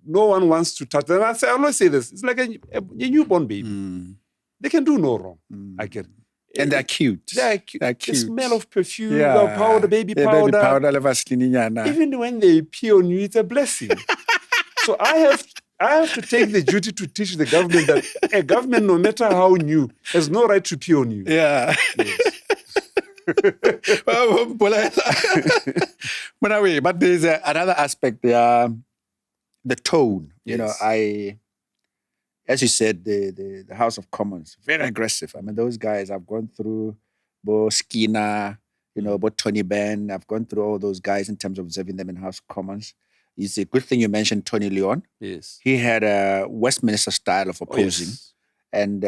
one wants to touch them. I always say this. It's like a newborn baby. They can do no wrong. I get it. And they're cute. They're cute. The smell of perfume, powder, baby powder. Even when they pee on you, it's a blessing. So I have to take the duty to teach the government that a government, no matter how new, has no right to pee on you. Yeah. Yes. But there's another aspect there, the tone. Yes. As you said, the House of Commons, very aggressive. I mean, those guys, I've gone through Bo Skinner, Bo Tony Benn. I've gone through all those guys in terms of observing them in House of Commons. It's a good thing you mentioned Tony Leon. Yes. He had a Westminster style of opposing. Yes. And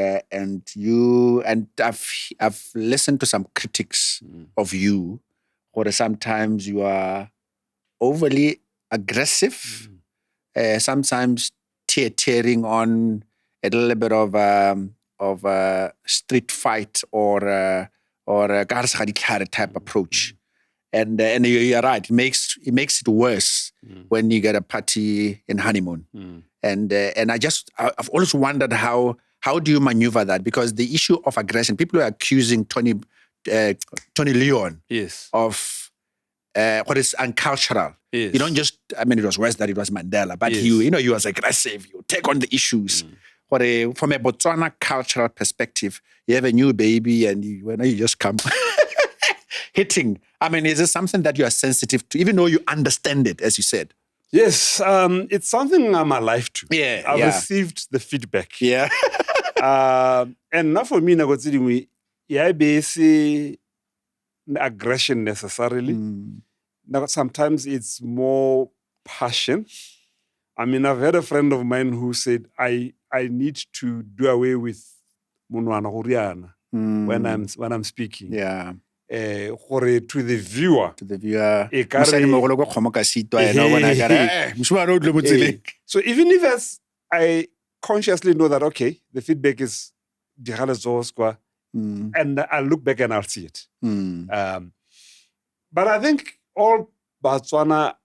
I've listened to some critics of you, or sometimes you are overly aggressive, sometimes teetering on a little bit of a street fight or a type approach. And you're right. It makes it worse when you get a party in honeymoon. And I've always wondered how do you maneuver that? Because the issue of aggression, people are accusing Tony Leon of what is uncultural. Yes. You don't just, it was worse that it was Mandela, but he was aggressive. You take on the issues. From a Botswana cultural perspective, you have a new baby and you just come hitting. Is this something that you are sensitive to, even though you understand it, as you said? Yes, it's something I'm alive to. Yeah, I've received the feedback. Yeah. And not for me, basic aggression necessarily. Now, sometimes it's more passion. I've had a friend of mine who said, I need to do away with Munwana Huriana when I'm speaking. Yeah. To the viewer. So even if I consciously know that, okay, the feedback is and I'll look back and I'll see it. But I think all Botswana,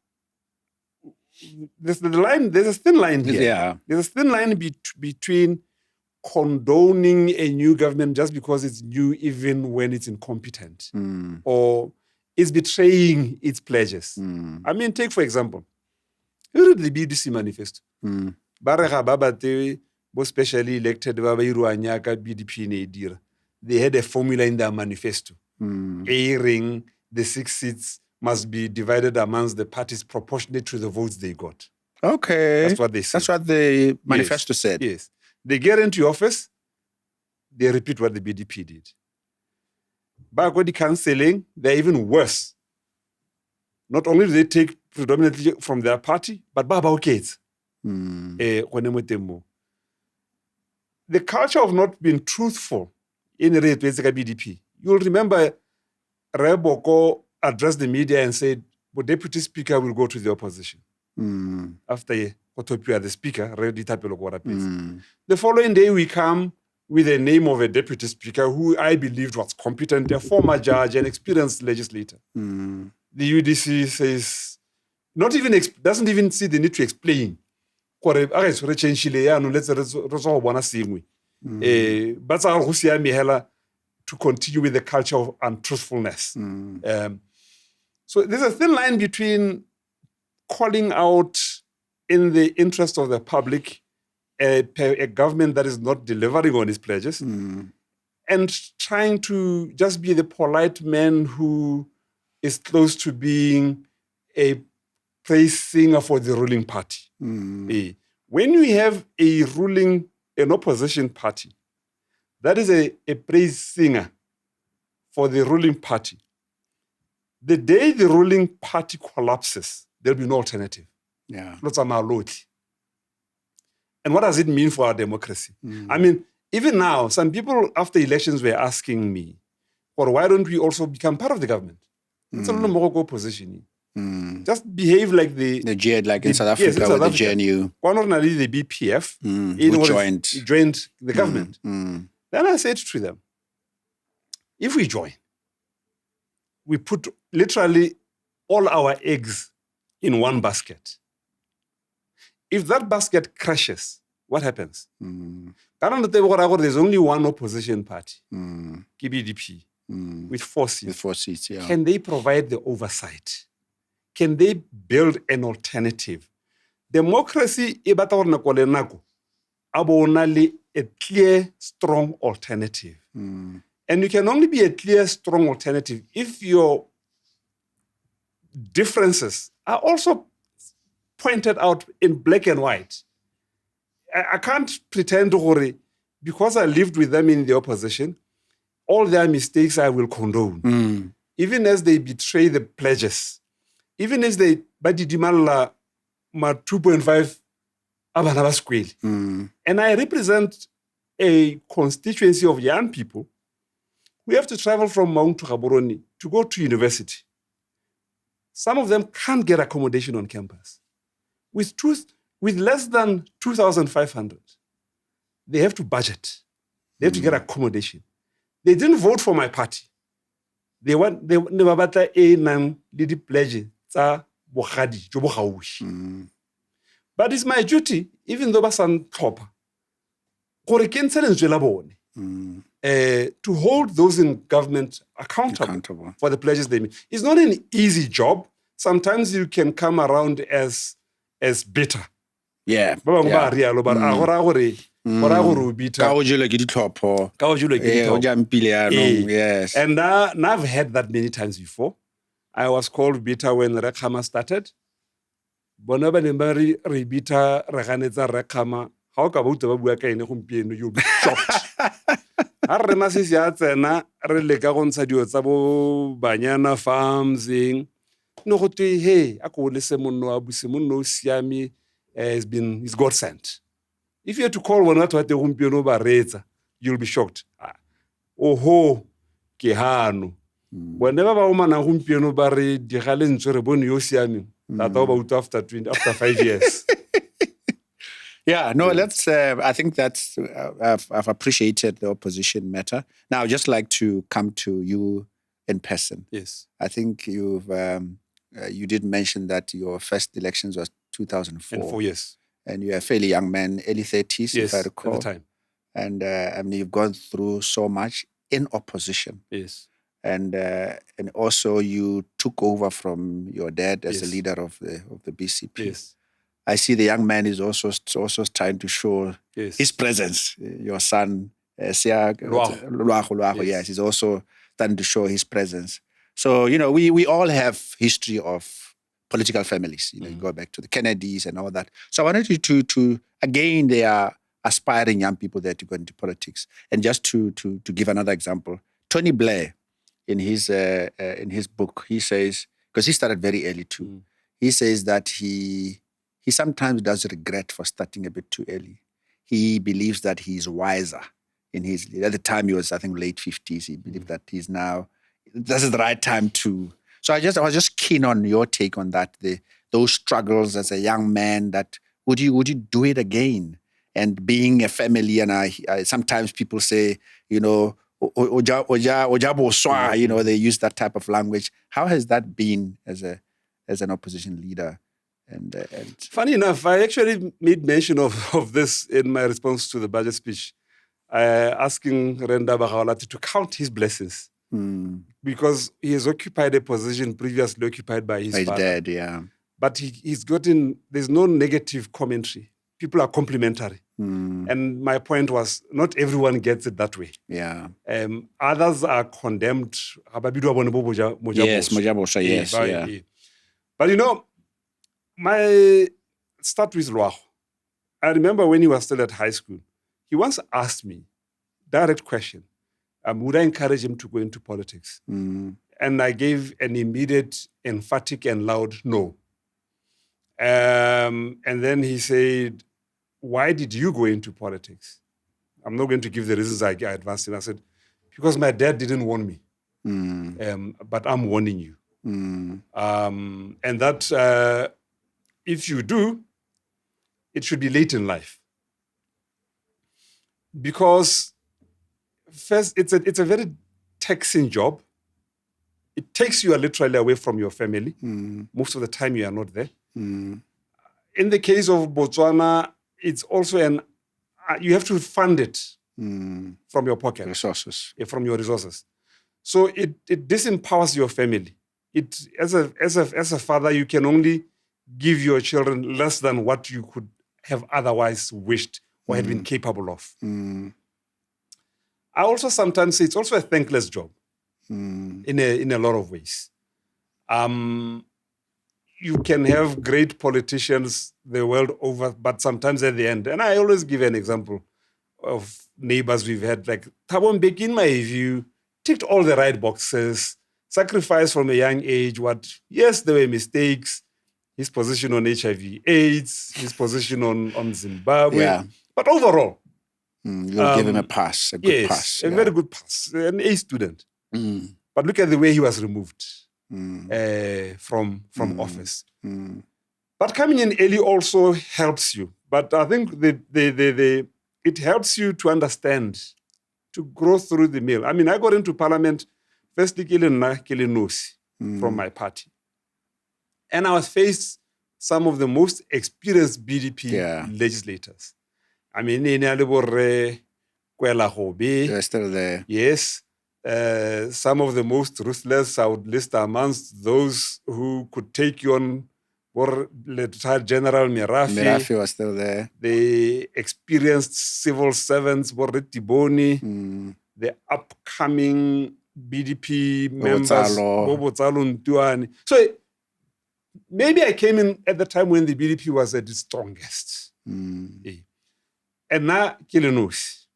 there's a thin line here. Yeah. There's a thin line between condoning a new government just because it's new, even when it's incompetent, or it's betraying its pledges. Take, for example, you read the BDC manifesto. Both specially elected BDP. They had a formula in their manifesto. Airing the 6 seats must be divided amongst the parties proportionate to the votes they got. Okay. That's what they said. That's what the manifesto said. Yes. They get into office, they repeat what the BDP did. Backward cancelling, they're even worse. Not only do they take predominantly from their party, but Baba Gates. The culture of not being truthful in the BDP. You'll remember Boko addressed the media and said, the deputy speaker will go to the opposition. After the speaker, the following day we come with the name of a deputy speaker who I believed was competent, a former judge, an experienced legislator. The UDC says, doesn't even see the need to explain. To continue with the culture of untruthfulness. So there's a thin line between calling out in the interest of the public a government that is not delivering on its pledges and trying to just be the polite man who is close to being a praise singer for the ruling party. When you have an opposition party that is a praise singer for the ruling party, the day the ruling party collapses, there'll be no alternative. Yeah. And what does it mean for our democracy? Even now, some people after elections were asking me or why don't we also become part of the government? It's a little more positioning. Just behave like the G, like in South Africa, yes, in South with Africa. the GNU. Ordinarily, the BPF who joined the government. Then I said to them, if we join, we put literally all our eggs in one basket. If that basket crashes, what happens? There's only one opposition party, KBDP, with 4 seats. With 4 seats, yeah. Can they provide the oversight? Can they build an alternative? Democracy, a clear, strong alternative. And you can only be a clear, strong alternative if your differences are also pointed out in black and white. I can't pretend to, because I lived with them in the opposition, all their mistakes I will condone. Even as they betray the pledges, even as they badidimala ma 2.5 abana baskweli. And I represent a constituency of young people who have to travel from Mount to Gaborone to go to university. Some of them can't get accommodation on campus. With less than 2,500, they have to budget. They have to get accommodation. They didn't vote for my party. They never batla a nang lidi pledge tsa bogadi jo bo gaushi. But it's my duty, even though basan tlhopha, gore ke ntshe lentswe la bone, to hold those in government accountable for the pledges they made. It's not an easy job. Sometimes you can come around as bitter. Yeah. And now I've had that many times before. I was called bitter when Rekhama started. You'll be shocked. Banyana farms no hey, he's God sent. If you had to call one out at the you'll be shocked. Oho, Kehano. Whenever a woman humpiano bare digalen zerebon yosiami, that about after 5 years. Yeah, no, let's. I think that's. I've appreciated the opposition matter. Now, I'd just like to come to you in person. Yes, I think you've. You did mention that your first elections was 2004. In 4 years, and you're a fairly young man, early 30s, yes, if I recall. at the time. And I mean, you've gone through so much in opposition. Yes, and also you took over from your dad as the leader of the BCP. Yes. I see the young man is also trying to show his presence. Your son, Luago, yes, he's also starting to show his presence. So, we all have history of political families. You go back to the Kennedys and all that. So I wanted you to again, they are aspiring young people there to go into politics. And just to give another example, Tony Blair, in his book, he says, because he started very early too, he says that he sometimes does regret for starting a bit too early. He believes that he's wiser at the time he was, I think, late 50s. He believed that he's now, this is the right time to. So I was just keen on your take on that, those struggles as a young man, that would you do it again? And being a family, and I sometimes people say, Ojabo, they use that type of language. How has that been as an opposition leader? And funny enough, I actually made mention of this in my response to the budget speech, asking Renda Bagawalati to count his blessings. Because he has occupied a position previously occupied by his father. Dad, yeah. But there's no negative commentary. People are complimentary. And my point was, not everyone gets it that way. Yeah. Others are condemned. Yes, Mojabosha, yes. Yeah. But my start with Luago. I remember when he was still at high school, he once asked me, direct question, would I encourage him to go into politics? And I gave an immediate, emphatic and loud no. And then he said, why did you go into politics? I'm not going to give the reasons I advanced in. I said, because my dad didn't want me. But I'm warning you. And that if you do, it should be late in life. Because first, it's a very taxing job. It takes you literally away from your family. Most of the time you are not there. In the case of Botswana, it's also you have to fund it from your pocket. Resources. From your resources. So it disempowers your family. As a father, you can only give your children less than what you could have otherwise wished or had been capable of. I also sometimes say it's also a thankless job in a lot of ways. You can have great politicians the world over, but sometimes at the end, and I always give an example of neighbors we've had, like Thabo Mbeki, in my view, ticked all the right boxes, sacrificed from a young age. Yes, there were mistakes. His position on HIV/AIDS, his position on Zimbabwe. But overall, you'll give him a pass, a good pass. A very good pass, an A student. But look at the way he was removed from office. But coming in early also helps you. But I think it helps you to understand, to grow through the mill. I mean, I got into parliament firstly from my party. And I was faced some of the most experienced BDP legislators. I mean, they're still there. Yes. Some of the most ruthless, I would list amongst those who could take you on. Retired General Mirafi was still there. The experienced civil servants, Tiboni, the upcoming BDP members, Botswana Ntuani. So maybe I came in at the time when the BDP was at its strongest. And now, Kilinosi.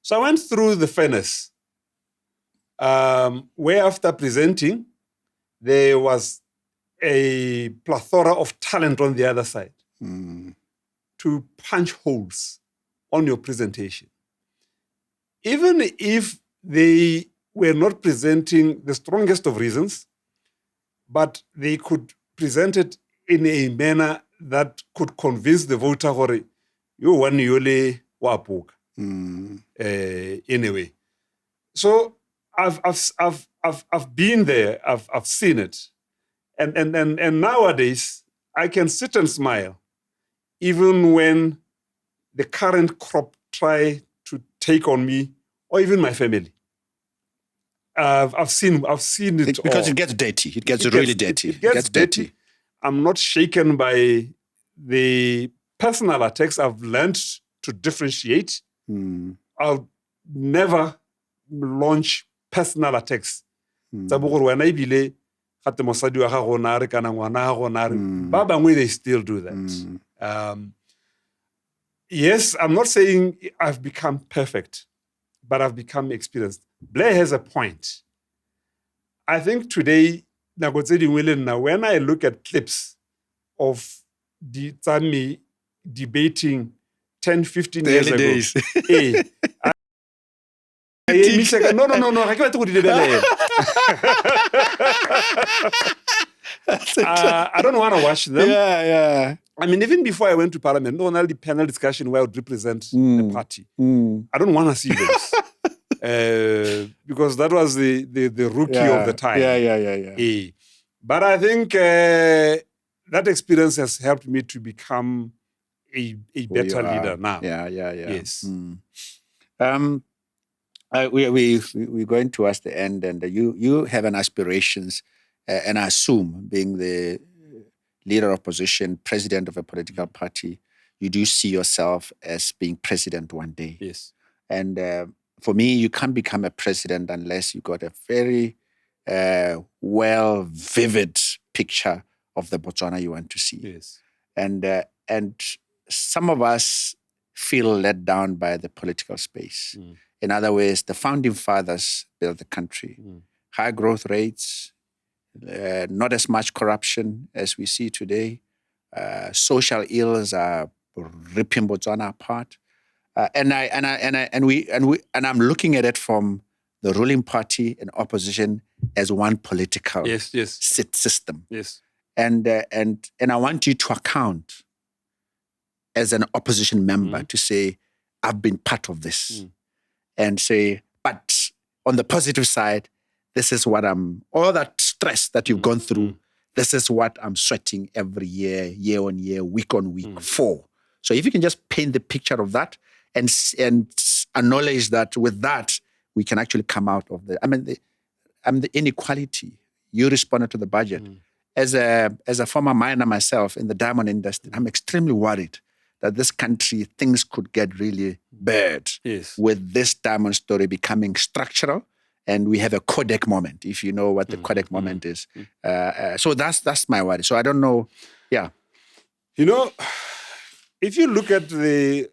So I went through the furnace, where after presenting, there was a plethora of talent on the other side to punch holes on your presentation. Even if they were not presenting the strongest of reasons, but they could present it in a manner that could convince the voter for you one yole wapoka. Anyway, so I've been there. I've seen it, and nowadays I can sit and smile, even when the current crop try to take on me or even my family. I've seen it because all. it gets dirty. It gets really dirty. It gets dirty. I'm not shaken by the personal attacks. I've learned to differentiate. I'll never launch personal attacks. They still do that. Yes, I'm not saying I've become perfect, but I've become experienced. Blair has a point. I think today, when I look at clips of Tsami debating 10, 15 years ago. Days. No. I don't want to watch them. Yeah. I mean, even before I went to parliament, no, the panel discussion where I would represent the party. I don't want to see those. Because that was the rookie of the time. Yeah. But I think that experience has helped me to become a better leader now. Yeah. Yes. We're going towards the end, and you have an aspirations, and I assume, being the leader of opposition, president of a political party, you do see yourself as being president one day. Yes. And for me, you can't become a president unless you got a very vivid picture of the Botswana you want to see. Yes. And some of us feel let down by the political space. In other words, the founding fathers built the country. High growth rates, not as much corruption as we see today. Social ills are ripping Botswana apart. And I'm looking at it from the ruling party and opposition as one political Yes. system. Yes. And I want you to account as an opposition member to say, I've been part of this. And say, but on the positive side, this is what all that stress that you've gone through, this is what I'm sweating every year, year on year, week on week for. So if you can just paint the picture of that and acknowledge that with that, we can actually come out of the inequality. You responded to the budget. As a former miner myself in the diamond industry, I'm extremely worried that this country, things could get really bad with this diamond story becoming structural. And we have a Kodak moment, if you know what the Kodak moment is. So that's my worry. So I don't know. Yeah. You know, if you look at the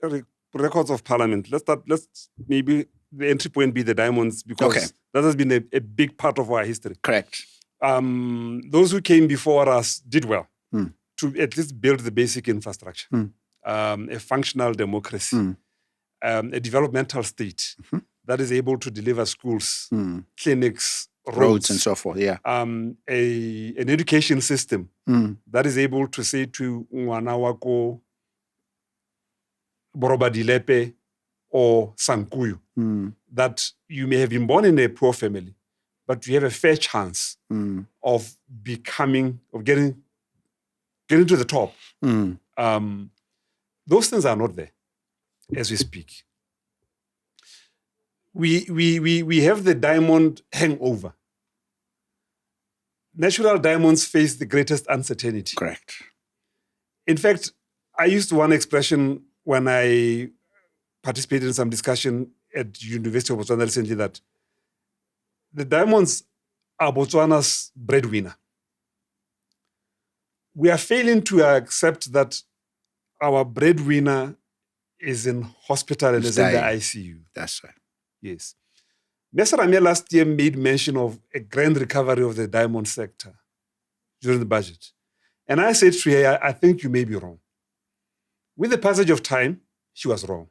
records of Parliament, let's maybe the entry point be the diamonds, because that has been a big part of our history. Correct. Those who came before us did well to at least build the basic infrastructure, a functional democracy, a developmental state that is able to deliver schools, clinics, roads and so forth. Yeah. An education system that is able to say to ngwana wako Boroba Dilepe or Sankuyu that you may have been born in a poor family, but you have a fair chance of getting to the top. Those things are not there as we speak. We have the diamond hangover. Natural diamonds face the greatest uncertainty. Correct. In fact, I used one expression when I participated in some discussion at University of Botswana recently that the diamonds are Botswana's breadwinner. We are failing to accept that our breadwinner is in hospital and is in the ICU. That's right. Yes. Mr. Ramia last year made mention of a grand recovery of the diamond sector during the budget. And I said to her, I think you may be wrong. With the passage of time, she was wrong.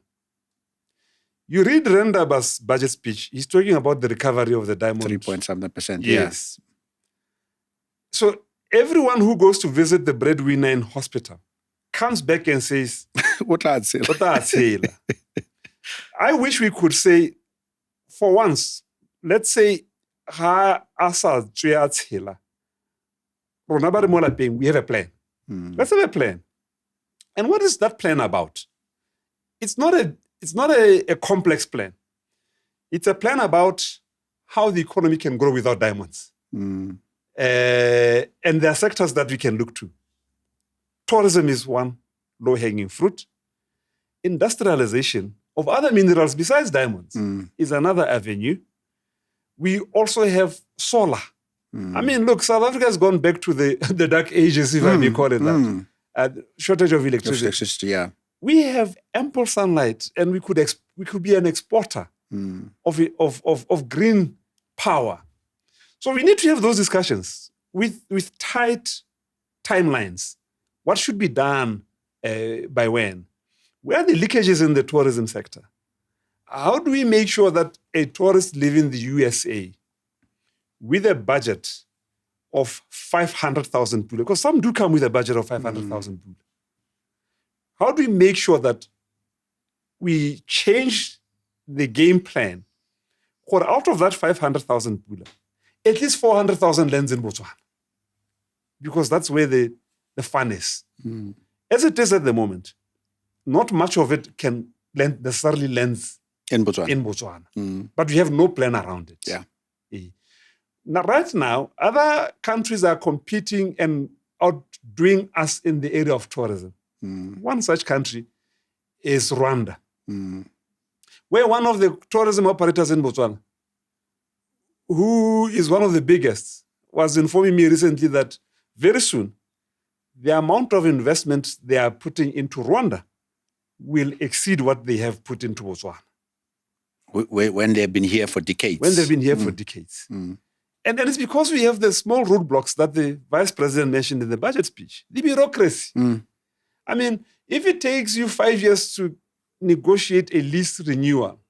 You read Rendaba's budget speech, he's talking about the recovery of the diamond. 3.something%. Yes. So everyone who goes to visit the breadwinner in hospital comes back and says, I wish we could say, for once, let's say, we have a plan. Let's have a plan. And what is that plan about? It's not a complex plan. It's a plan about how the economy can grow without diamonds. And there are sectors that we can look to. Tourism is one low-hanging fruit. Industrialization of other minerals besides diamonds is another avenue. We also have solar. I mean, look, South Africa has gone back to the dark ages, if I may call it that. Shortage of electricity. Yeah. We have ample sunlight, and we could be an exporter of green power. So we need to have those discussions with tight timelines. What should be done by when? Where are the leakages in the tourism sector? How do we make sure that a tourist living in the USA with a budget of 500,000 pula, because some do come with a budget of 500,000 pula, how do we make sure that we change the game plan for out of that 500,000 pula, at least 400,000 lands in Botswana? Because that's where the fun is. As it is at the moment, not much of it can necessarily lands in Botswana. But we have no plan around it. Yeah. Now, right now, other countries are competing and outdoing us in the area of tourism. One such country is Rwanda, where one of the tourism operators in Botswana, who is one of the biggest, was informing me recently that very soon, the amount of investment they are putting into Rwanda will exceed what they have put into Botswana. When they've been here for decades. And it's because we have the small roadblocks that the vice president mentioned in the budget speech. The bureaucracy. I mean, if it takes you 5 years to negotiate a lease renewal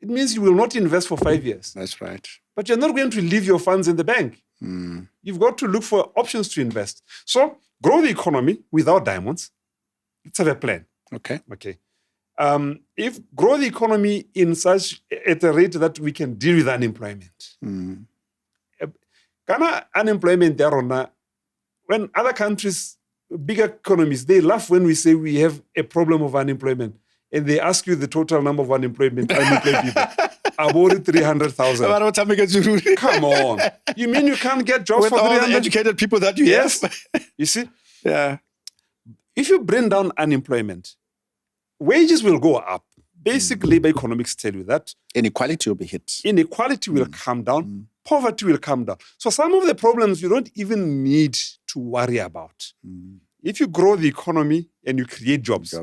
it means you will not invest for 5 years. That's right. But you're not going to leave your funds in the bank. Mm. You've got to look for options to invest. So grow the economy without diamonds. Let's have a plan. Okay. Okay. If grow the economy at a rate that we can deal with unemployment. Mm. Ghana unemployment there on when other countries, bigger economies, they laugh when we say we have a problem of unemployment, and they ask you the total number of unemployed people. About 300,000. Come on. You mean you can't get jobs with for all 300? the educated people that you Yes. have? You see? Yeah. If you bring down unemployment, wages will go up. Basic labor economics tell you that. Inequality will be hit. Inequality will come down. Poverty will come down. So some of the problems you don't even need to worry about. If you grow the economy and you create jobs,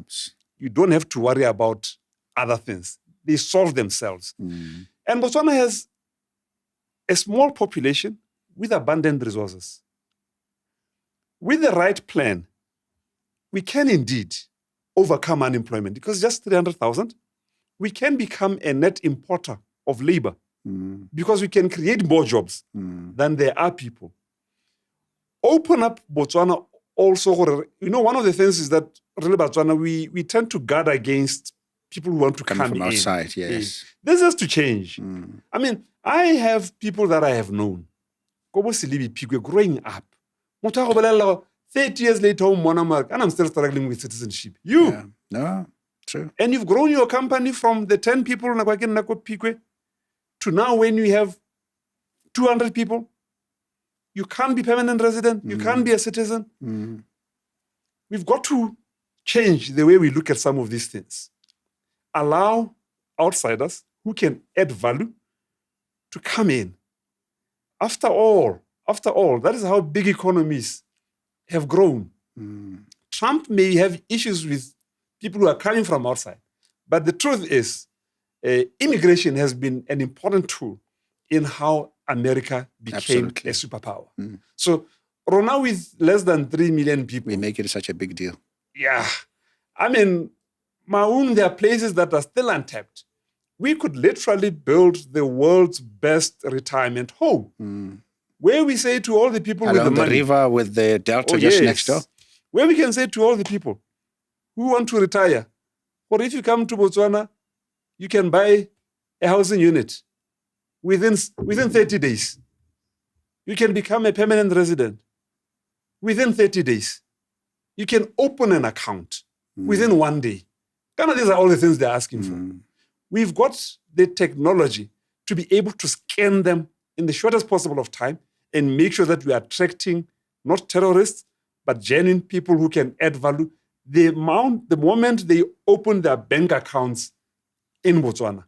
you don't have to worry about other things. They solve themselves. And Botswana has a small population with abundant resources. With the right plan, we can indeed overcome unemployment because just 300,000, we can become a net importer of labor because we can create more jobs than there are people. Open up Botswana also. One of the things is that really Botswana, we tend to guard against people who want to come from in. outside, yes. This has to change. I mean, I have people that I have known growing up. 30 years later, and I'm still struggling with citizenship. Yeah. No, true. And you've grown your company from the 10 people to now when you have 200 people. You can't be permanent resident. You can't be a citizen. We've got to change the way we look at some of these things. Allow outsiders who can add value to come in. After all, that is how big economies have grown. Trump may have issues with people who are coming from outside, but the truth is, immigration has been an important tool in how America became a superpower. So, Rona, with less than 3 million people, we make it such a big deal. Yeah. I mean, Maun, there are places that are still untapped. We could literally build the world's best retirement home. Where we say to all the people along with the the money, river with the delta just next door. Where we can say to all the people who want to retire, or if you come to Botswana, you can buy a housing unit within 30 days. You can become a permanent resident within 30 days. You can open an account within 1 day. These are all the things they're asking for. We've got the technology to be able to scan them in the shortest possible of time and make sure that we are attracting not terrorists, but genuine people who can add value. The moment they open their bank accounts in Botswana.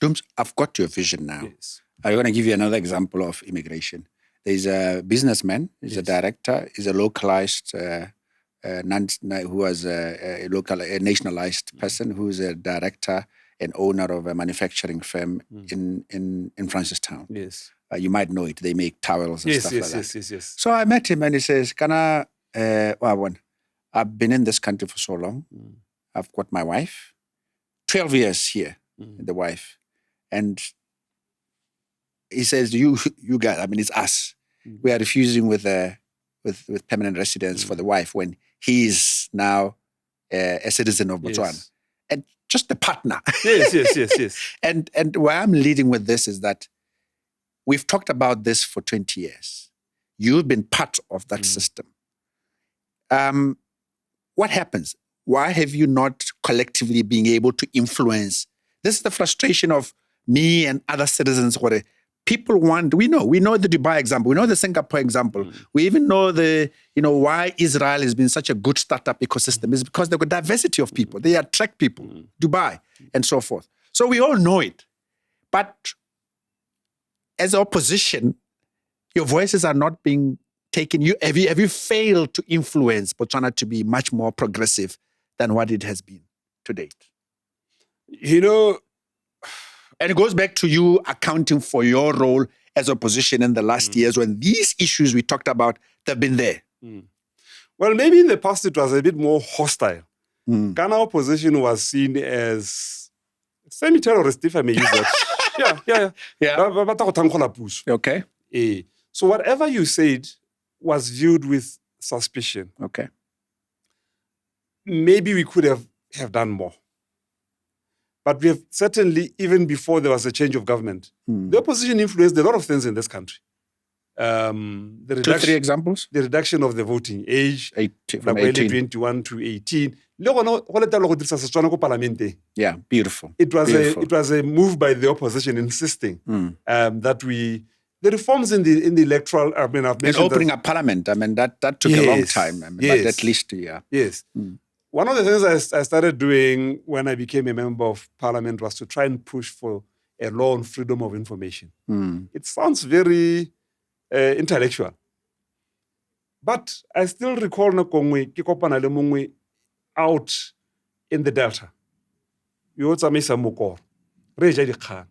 Dooms, I've got your vision now. Yes. I'm going to give you another example of immigration. There's a businessman, he's a director, he's a localized, who was a nationalized person who's a director and owner of a manufacturing firm in Francistown. Yes. You might know it. They make towels and stuff like that. Yes. So I met him and he says, I've been in this country for so long. I've got my wife, 12 years here, the wife. And he says, you guys, I mean, it's us. We are refusing with permanent residence for the wife when he's now a citizen of Botswana. Yes. And just a partner. Yes. And where I'm leading with this is that we've talked about this for 20 years. You've been part of that system. What happens? Why have you not collectively been able to influence? This is the frustration of me and other citizens. What people want, we know the Dubai example, we know the Singapore example. We even know why Israel has been such a good startup ecosystem is because they've got diversity of people. They attract people, Dubai and so forth. So we all know it. But as opposition, your voices are not being taken. Have you failed to influence Botswana to be much more progressive than what it has been to date? And it goes back to you accounting for your role as opposition in the last years when these issues we talked about, they've been there. Well, maybe in the past it was a bit more hostile. Ghana opposition was seen as semi-terrorist, if I may use that. Yeah. Okay. So whatever you said was viewed with suspicion. Okay. Maybe we could have done more. But we have certainly, even before there was a change of government, the opposition influenced a lot of things in this country. The 2-3 examples? The reduction of the voting age from 18. 21 to 18. Yeah, beautiful. It was a move by the opposition insisting that the reforms in the electoral. I mean, I've mentioned opening up parliament. I mean, that took a long time. I mean, but at least, yeah. Yes. One of the things I started doing when I became a member of parliament was to try and push for a law on freedom of information. It sounds very intellectual. But I still recall Kongwe out in the Delta. You also miss a mukor. Reja di khan.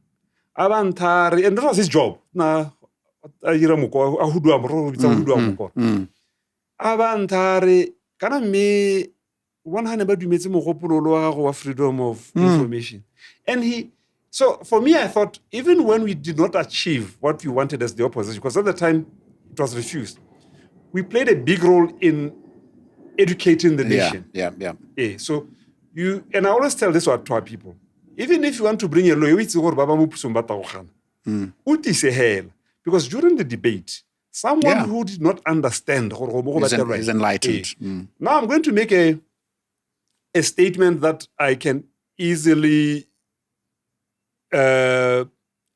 Abantari, and that was his job. Na ayira mukor, ahudu amro, ahudu mukor. Abantari, kana me 100 freedom of information. And so for me, I thought, even when we did not achieve what we wanted as the opposition, because at the time it was refused, we played a big role in educating the nation. Yeah. So and I always tell this to our people, even if you want to bring a lawyer, because during the debate, someone who did not understand is enlightened. Now I'm going to make a statement that I can easily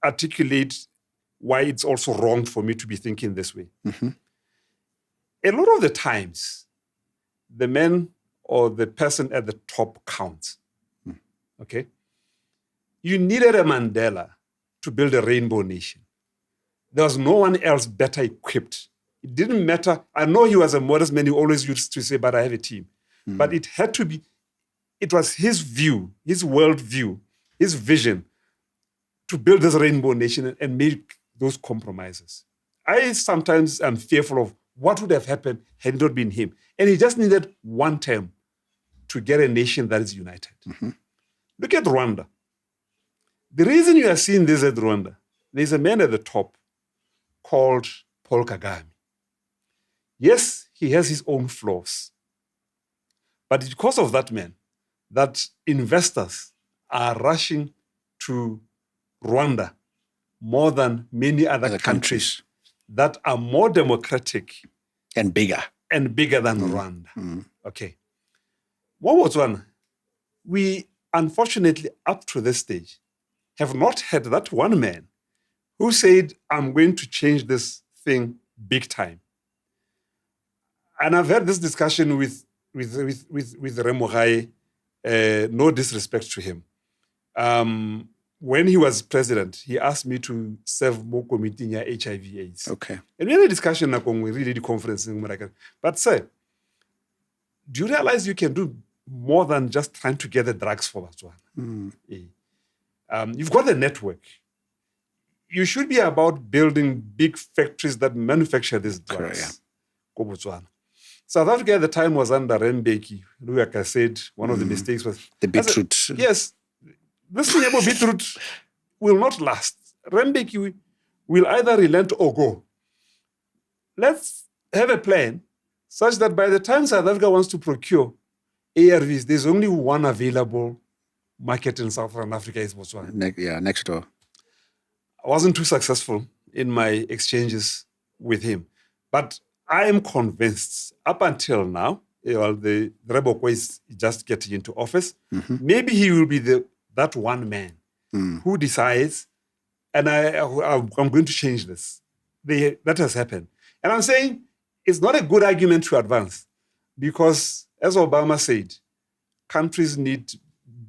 articulate why it's also wrong for me to be thinking this way. A lot of the times, the man or the person at the top counts. Okay? You needed a Mandela to build a rainbow nation. There was no one else better equipped. It didn't matter. I know he was a modest man. He always used to say, but I have a team. But it had to be, it was his view, his world view, his vision to build this rainbow nation and make those compromises. I sometimes am fearful of what would have happened had it not been him. And he just needed one term to get a nation that is united. Look at Rwanda. The reason you are seeing this at Rwanda, there's a man at the top called Paul Kagame. Yes, he has his own flaws. But it's because of that man that investors are rushing to Rwanda more than many other countries that are more democratic and bigger than Rwanda. Okay. Botswana, we unfortunately up to this stage have not had that one man who said, I'm going to change this thing big time. And I've had this discussion with Remogai, no disrespect to him. When he was president, he asked me to serve more committee in HIV/AIDS. Okay. And we had a discussion we really did conference in America. But sir, do you realize you can do more than just trying to get the drugs for Botswana? You've got a network. You should be about building big factories that manufacture these drugs. Botswana. South Africa at the time was under Mbeki. Like I said, one of the mistakes was the beetroot. Yes. This thing about beetroot will not last. Mbeki will either relent or go. Let's have a plan such that by the time South Africa wants to procure ARVs, there's only one available market in Southern Africa, is Botswana. Next door. I wasn't too successful in my exchanges with him. But I am convinced, up until now, the Reboko is just getting into office. Maybe he will be that one man who decides, and I'm going to change this. That has happened. And I'm saying it's not a good argument to advance because, as Obama said, countries need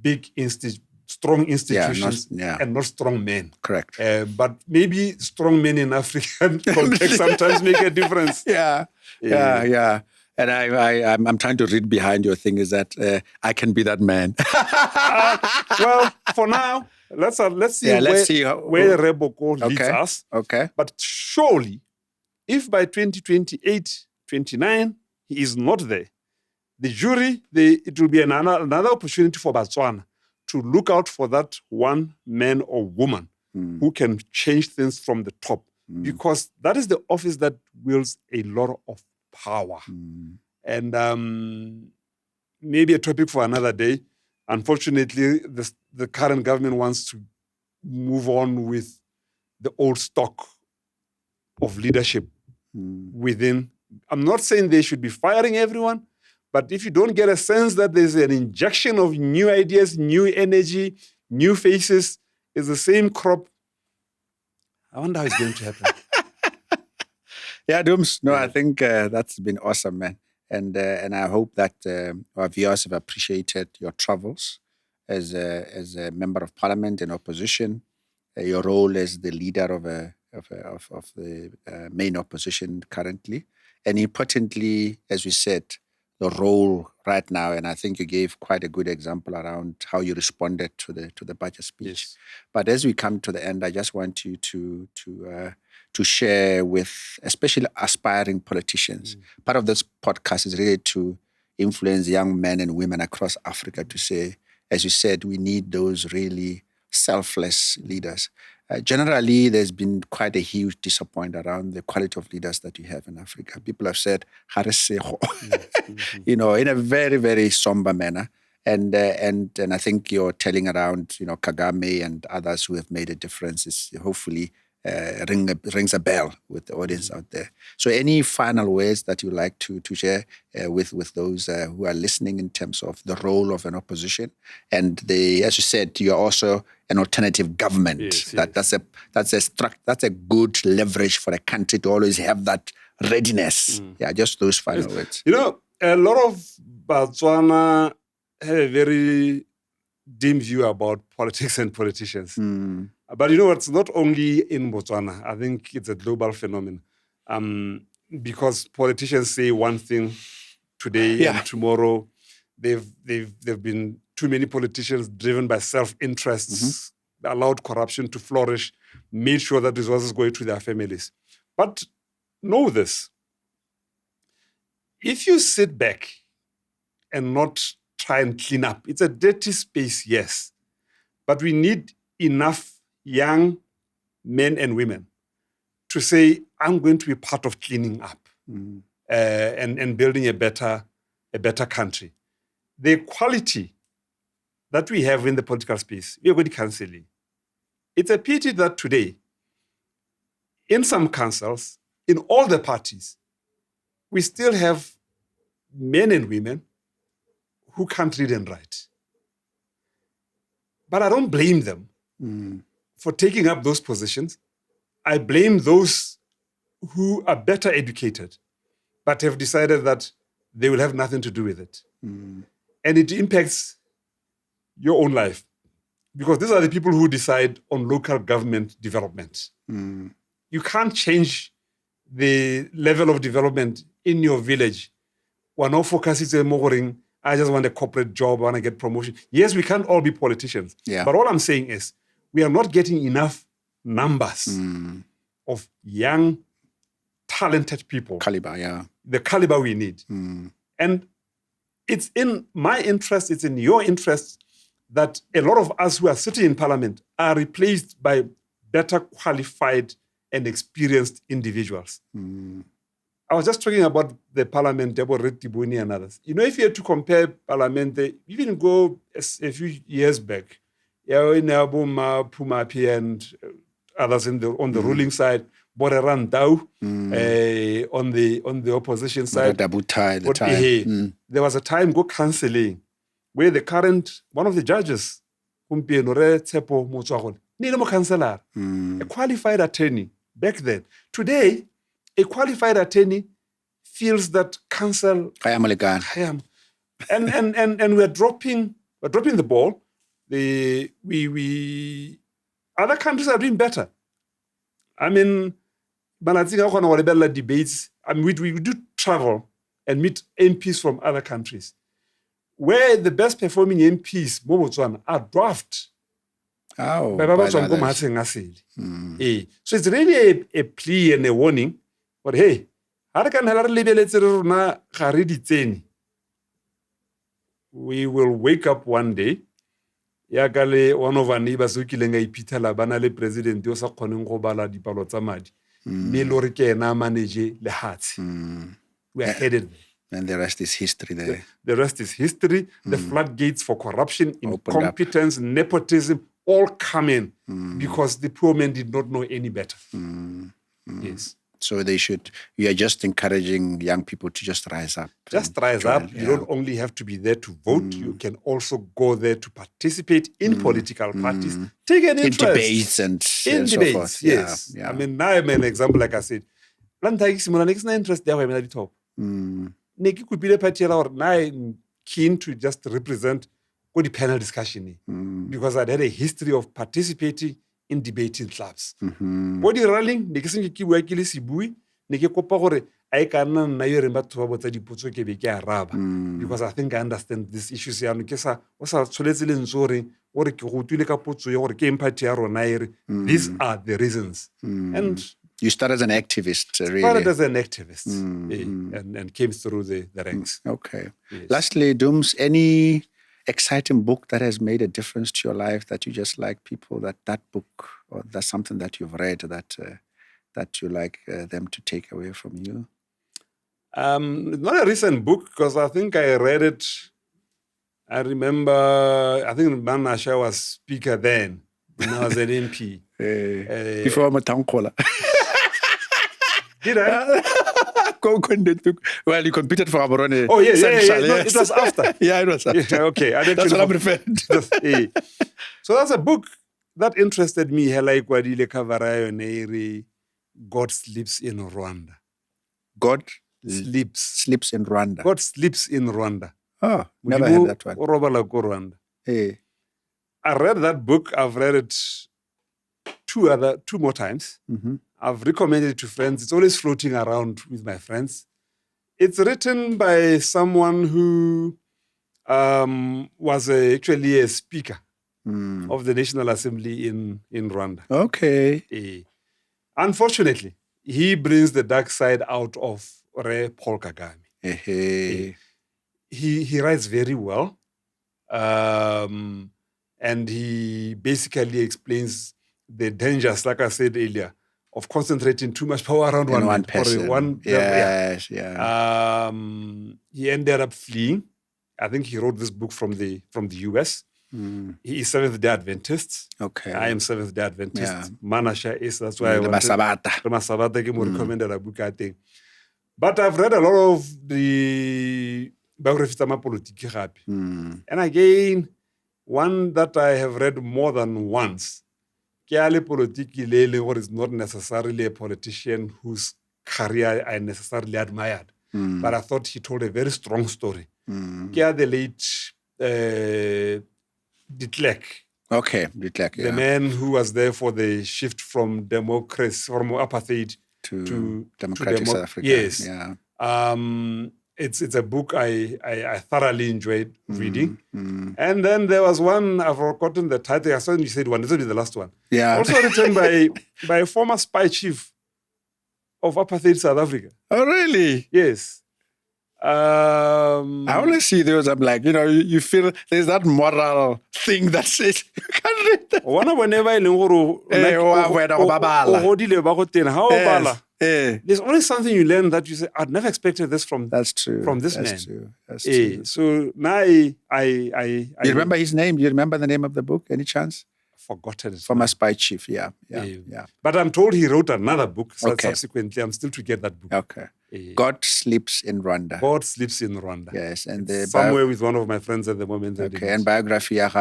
big strong institutions and not strong men. Correct. But maybe strong men in African context sometimes make a difference. Yeah. And I'm trying to read behind your thing is that I can be that man. Well, for now, let's see where Reboko leads us. Okay. But surely, if by 2028, 29, he is not there, the jury, it will be another opportunity for Botswana to look out for that one man or woman who can change things from the top, because that is the office that wields a lot of power. And maybe a topic for another day. Unfortunately, the current government wants to move on with the old stock of leadership within. I'm not saying they should be firing everyone, but if you don't get a sense that there's an injection of new ideas, new energy, new faces, it's the same crop. I wonder how it's going to happen. Yeah, Dooms. No, I think that's been awesome, man. And I hope that our viewers have appreciated your travels as a member of parliament and opposition, your role as the leader of the main opposition currently, and importantly, as we said, the role right now. And I think you gave quite a good example around how you responded to the budget speech. Yes. But as we come to the end, I just want you to share with especially aspiring politicians. Part of this podcast is really to influence young men and women across Africa to say, as you said, we need those really selfless leaders. Generally, there's been quite a huge disappointment around the quality of leaders that you have in Africa. People have said, in a very, very somber manner. And I think you're telling around, Kagame and others who have made a difference is hopefully rings a bell with the audience out there. So any final words that you'd like to share with those who are listening in terms of the role of an opposition? And as you said, you're also an alternative government. Yes. That's a good leverage for a country to always have that readiness. Yeah, just those final words. A lot of Botswana have a very dim view about politics and politicians. But it's not only in Botswana. I think it's a global phenomenon. Because politicians say one thing today and tomorrow. They've been too many politicians driven by self-interests, allowed corruption to flourish, made sure that resources go to their families. But know this. If you sit back and not try and clean up, it's a dirty space, yes. But we need enough young men and women to say, I'm going to be part of cleaning up and building a better country. The equality that we have in the political space, we are going to counseling. It's a pity that today, in some councils, in all the parties, we still have men and women who can't read and write. But I don't blame them for taking up those positions. I blame those who are better educated, but have decided that they will have nothing to do with it. And it impacts your own life, because these are the people who decide on local government development. You can't change the level of development in your village. We're not focusing more on, I just want a corporate job, I want to get promotion. Yes, we can't all be politicians. Yeah. But all I'm saying is we are not getting enough numbers of young, talented people. Caliber, yeah. The caliber we need. And it's in my interest, it's in your interest that a lot of us who are sitting in parliament are replaced by better qualified and experienced individuals. I was just talking about the parliament, Deborah Tibuni and others. If you had to compare parliament, they even go a few years back, Pumapi and others on the ruling side, Boreran Dau on the opposition side. There was a time go counseling where the current, one of the judges, a qualified attorney back then. Today, a qualified attorney feels that counsel and we're dropping the ball. Other countries are doing better. I mean, debates. We do travel and meet MPs from other countries, where the best performing MPs, Botswana, are dwarfed. So it's really a plea and a warning. But hey, we will wake up one day ya ka le one of our neighbors o kileng a iphitlhela ba na le president o sa kgoneng go bala dipalo tsa madi mme le gore ke ena a manage lehatshe. We are headed there. And the rest is history there. The rest is history. The floodgates for corruption, incompetence, nepotism, all come in because the poor men did not know any better. Yes. So you are just encouraging young people to just rise up. Just rise up. You don't only have to be there to vote. You can also go there to participate in political parties. Take an interest. In debates and so forth. Yes. Yeah. I mean, now I'm an example, like I said. Interest there at the top. Neki could be the party or I'm keen to just represent the panel discussion because I'd had a history of participating in debating clubs. Body rallying, neki sing ki wa kile sibui, neki kopa gore I kana na yo remba twa botsa dipotso ke be ke araba because I think I understand these issues ya no ke sa o sa tsoletse le ntsore gore ke go twile ka potso ya gore ke empathy ya rona ere. These are the reasons. And you started as an activist, really. Started as an activist and came through the ranks. Okay. Yes. Lastly, Dooms, any exciting book that has made a difference to your life that you just like people, that book or that's something that you've read that you like them to take away from you? Not a recent book because I think I read it. I remember, I think Manasha was speaker then when I was an MP. Before I'm a town caller. Did I? Well, you competed for Aborone. Oh, yeah. No, yes. it was after. Yeah, it was after. Yeah, okay. That's what I'm referring to. So that's a book that interested me. God sleeps in Rwanda. God sleeps in Rwanda. God sleeps in Rwanda. Oh, never heard that one. Rwanda. Hey. I read that book. I've read it two more times. I've recommended it to friends. It's always floating around with my friends. It's written by someone who was actually a speaker of the National Assembly in Rwanda. Okay. Unfortunately, he brings the dark side out of Paul Kagame. He writes very well. And he basically explains the dangers, like I said earlier, of concentrating too much power around one person. He ended up fleeing. I think he wrote this book from the US. He is Seventh-day Adventist. Okay. I am Seventh-day Adventist. Yeah. Manasha is, that's why I wanted to recommend a book, I think. But I've read a lot of the biographies of politics. And again, one that I have read more than once, is not necessarily a politician whose career I necessarily admired. But I thought he told a very strong story. The late de Klerk. Okay, de Klerk, yeah. The man who was there for the shift from democracy, from apartheid to democratic South Africa. Yes. Yeah. It's a book I thoroughly enjoyed reading. And then there was one, I've forgotten the title. I saw you said one. This will be the last one. Yeah. Also written by a former spy chief of apartheid South Africa. Oh, really? Yes. I always see those. I'm like, you feel there's that moral thing that says you can't read that. There's always something you learn that you say, I'd never expected this from That's true. From this That's man. True. So now you remember his name? Do you remember the name of the book? Any chance? Forgotten it. Former spy chief, yeah. But I'm told he wrote another book subsequently. I'm still to get that book. Okay. God Sleeps in Rwanda. God Sleeps in Rwanda. Yes. And somewhere with one of my friends at the moment. Okay. And biography of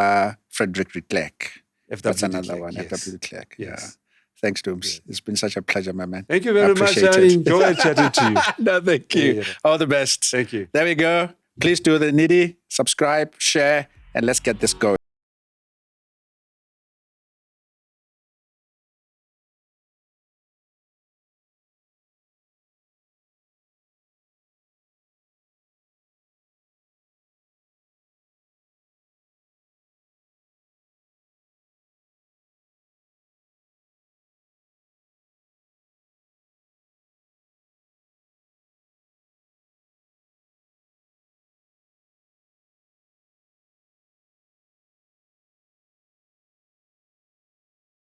Frederick de Klerk. That's another one. Yes. F.W. de Klerk. Yes. Yeah. Thanks, Dooms. Yeah. It's been such a pleasure, my man. Thank you very much. I enjoyed chatting to you. No, thank you. Yeah. All the best. Thank you. There we go. Please do the nitty, subscribe, share, and let's get this going.